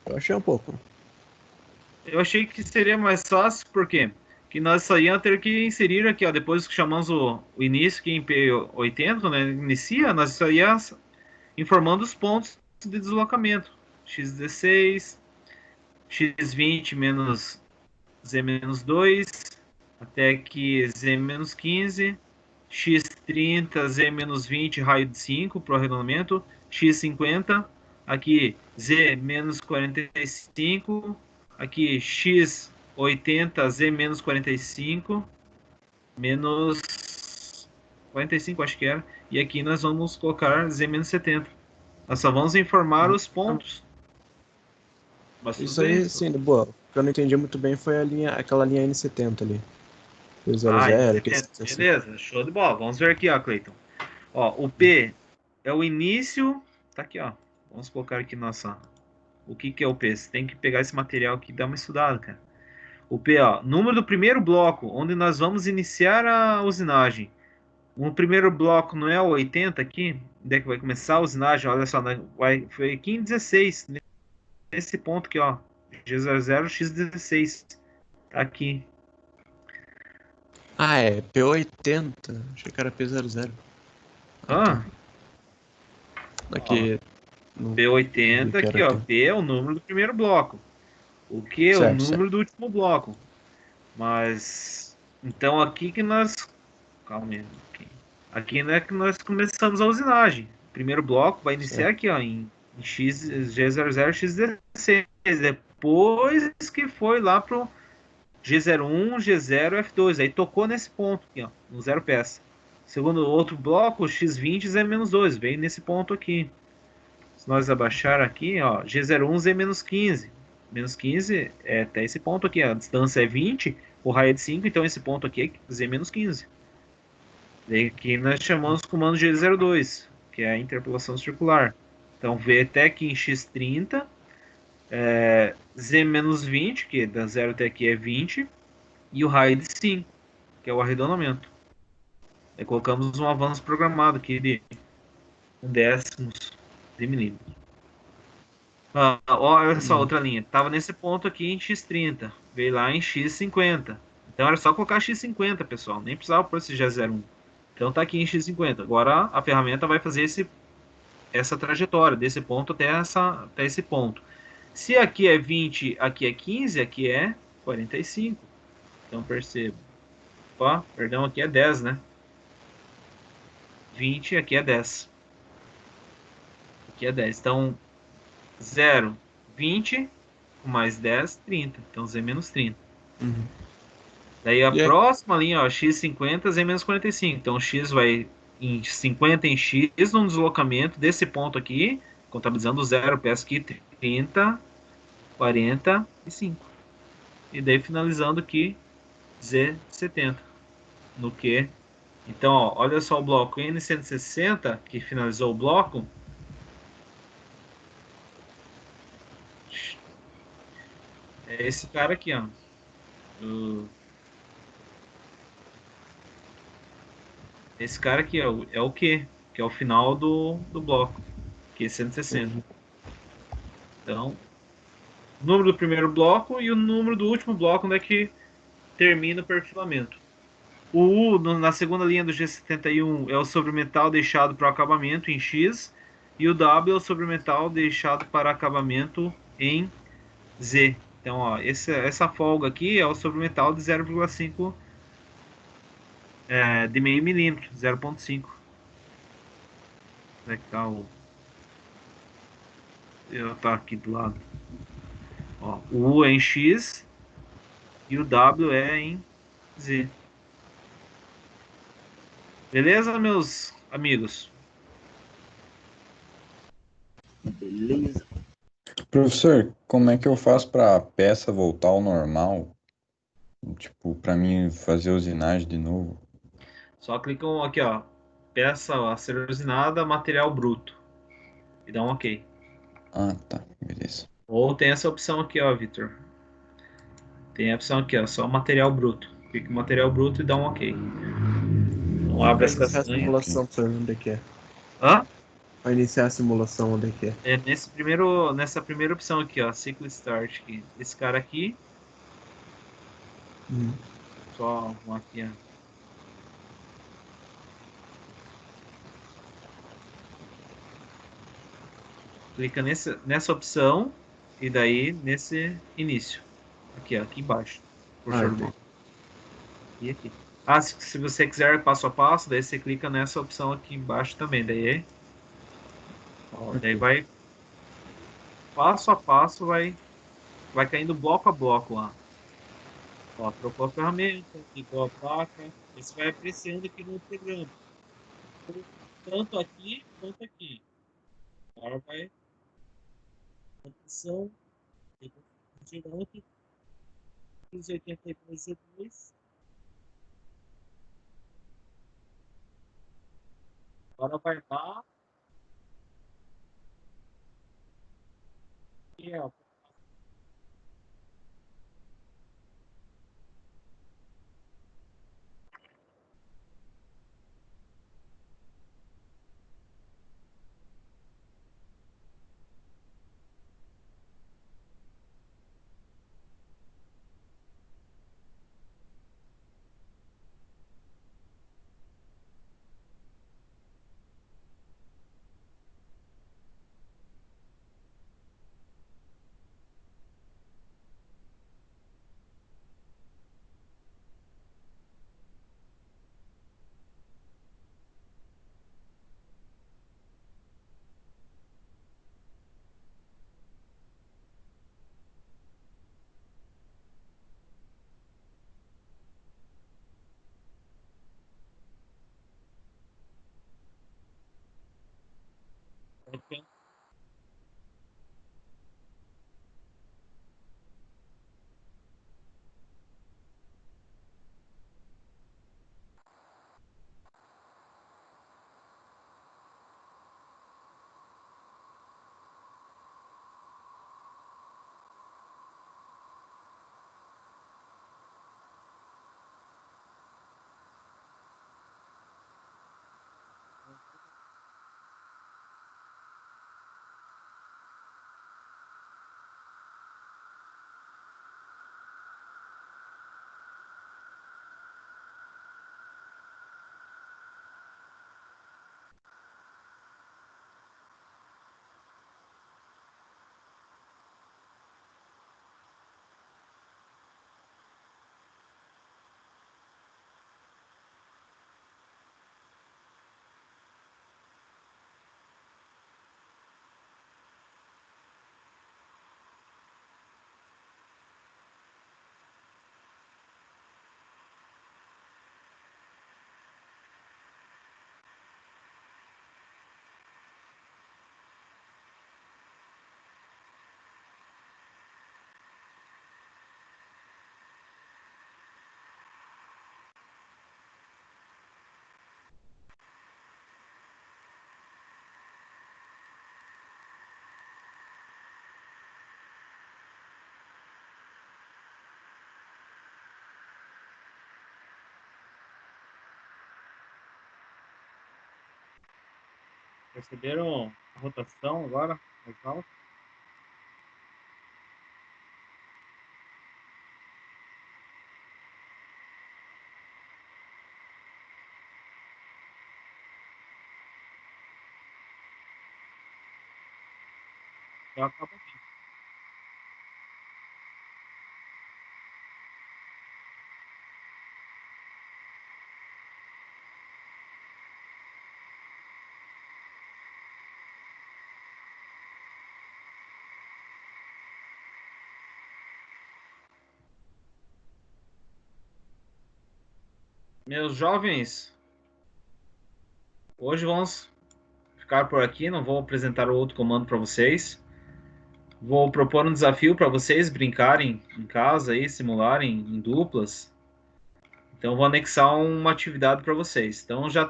Eu achei um pouco. Eu achei que seria mais fácil, porque que nós só íamos ter que inserir aqui, ó, depois que chamamos o início, que em P80, né, inicia, nós só íamos informando os pontos de deslocamento. X16, X20 menos Z menos 2, até que Z menos 15, X30, Z menos 20, raio de 5 para o arredondamento, X50, aqui Z menos 45, aqui X80, Z menos 45, menos 45 acho que era, e aqui nós vamos colocar Z menos 70. Nós só vamos informar os pontos. Mas tudo Isso bem. aí, sim, boa. O que eu não entendi muito bem foi aquela linha N70 ali. O 00, que é N70. Beleza, show de bola. Vamos ver aqui, ó, Cleiton. Ó, o P é o início. Tá aqui, ó. Vamos colocar aqui nossa. O que que é o P? Você tem que pegar esse material aqui e dar uma estudada, cara. O P, ó, número do primeiro bloco, onde nós vamos iniciar a usinagem. O primeiro bloco não é o 80 aqui? Onde é que vai começar a usinagem? Olha só, foi aqui em 16. Nesse ponto aqui, ó. G00X16. Tá aqui. Ah, é P80. Achei que era P00. Ah, Aqui. No... P80 que era aqui, ó. aqui. P é o número do primeiro bloco. O Q é o Certo, número certo. do último bloco. Mas então aqui que nós. Calma aí. Aqui não é que nós começamos a usinagem. O primeiro bloco vai iniciar Certo. aqui, ó, em X, G00X16. Depois que foi lá pro G01, G0, F2. Aí tocou nesse ponto aqui, ó, no zero peça. Segundo outro bloco, X20, Z-2. Veio nesse ponto aqui. Se nós abaixar aqui, ó, G01, Z-15. Menos 15 é até esse ponto aqui. A distância é 20, o raio é de 5, então esse ponto aqui é Z-15. Daí aqui nós chamamos o comando G02, que é a interpolação circular. Então V até aqui em X30, Z-20, que da 0 até aqui é 20, e o raio de 5, que é o arredondamento. Aí colocamos um avanço programado aqui de 1/10 de milímetro. Olha só, outra linha. Tava nesse ponto aqui em X30. Veio lá em X50. Então era só colocar X50, pessoal. Nem precisava pôr esse G01. Então tá aqui em X50. Agora a ferramenta vai fazer essa trajetória, desse ponto até esse ponto. Se aqui é 20, aqui é 15, aqui é 45. Então perceba. Opa, perdão, aqui é 10, né? 20, aqui é 10. Aqui é 10. Então 0, 20, mais 10, 30. Então Z menos 30. Uhum. Daí a E aí? próxima linha, ó, X50, Z menos 45. Então X vai em 50 em X no deslocamento desse ponto aqui, contabilizando o zero, peço aqui 30, 45. E daí finalizando aqui Z70. No que? Então, ó, olha só o bloco N160, que finalizou o bloco. É esse cara aqui, ó. Esse cara aqui é o Q, que é o final do bloco, que é 160. Então, o número do primeiro bloco e o número do último bloco, onde é que termina o perfilamento. O U na segunda linha do G71 é o sobremetal deixado para acabamento em X, e o W é o sobremetal deixado para acabamento em Z. Então, ó, essa folga aqui é o sobremetal de 0,5 de meio milímetro, 0,5. Onde é que tá o... Eu tá aqui do lado. Ó, o U é em X e o W é em Z. Beleza, meus amigos? Beleza. Professor, como é que eu faço para a peça voltar ao normal? Tipo, para mim fazer usinagem de novo? Só clicam aqui, ó. Peça a ser usinada, material bruto. E dá um OK. Ah, tá, beleza. Ou tem essa opção aqui, ó, Vitor. Tem a opção aqui, ó, só material bruto. Clica em material bruto e dá um OK. Não abre Vai as iniciar a castanhas. simulação, professor, onde é que é? Hã? Vai iniciar a simulação, onde é que é? É nessa primeira opção aqui, ó, Cycle Start aqui. Esse cara aqui, Uhum. só arrumar aqui, ó. Clica nessa opção e daí nesse início. Aqui, ó, aqui embaixo. Ah, Cursor do entendi. mouse. E aqui. Ah, se você quiser passo a passo, daí você clica nessa opção aqui embaixo também. Daí Ok. vai passo a passo, vai caindo bloco a bloco lá. Ó, trocou a ferramenta, ligou a placa. Esse vai apreciando aqui no programa. Tanto aqui quanto aqui. Agora vai atenção, girando 82 Z2. Agora vai lá e ó, perceberam a rotação agora? Mais alta? Já acaba aqui. meus jovens, hoje vamos ficar por aqui. Não vou apresentar o outro comando para vocês. Vou propor um desafio para vocês brincarem em casa e simularem em duplas. Então, vou anexar uma atividade para vocês. Então, já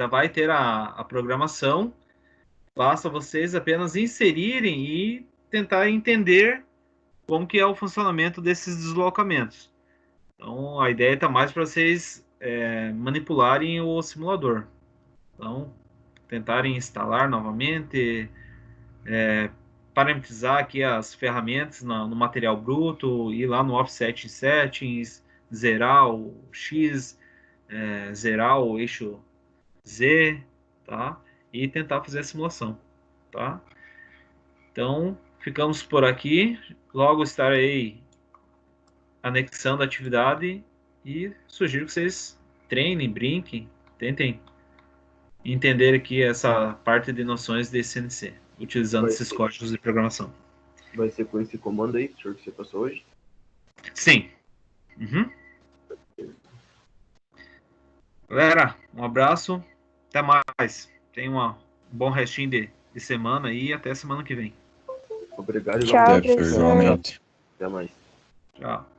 vai ter a programação. Basta vocês apenas inserirem e tentar entender como que é o funcionamento desses deslocamentos. Então, a ideia está mais para vocês manipularem o simulador. Então, tentarem instalar novamente, parametrizar aqui as ferramentas no material bruto, ir lá no Offset Settings, zerar o X, zerar o eixo Z, tá? E tentar fazer a simulação, tá? Então, ficamos por aqui. Logo estarei anexando a atividade e sugiro que vocês treinem, brinquem, tentem entender aqui essa parte de noções de CNC, utilizando esses códigos de programação. Vai ser com esse comando aí, senhor, que você passou hoje? Sim. Uhum. Galera, um abraço. Até mais. Tenha um bom restinho de semana e até semana que vem. Obrigado. Tchau, Deve ser, professor. igualmente. Até mais. Tchau.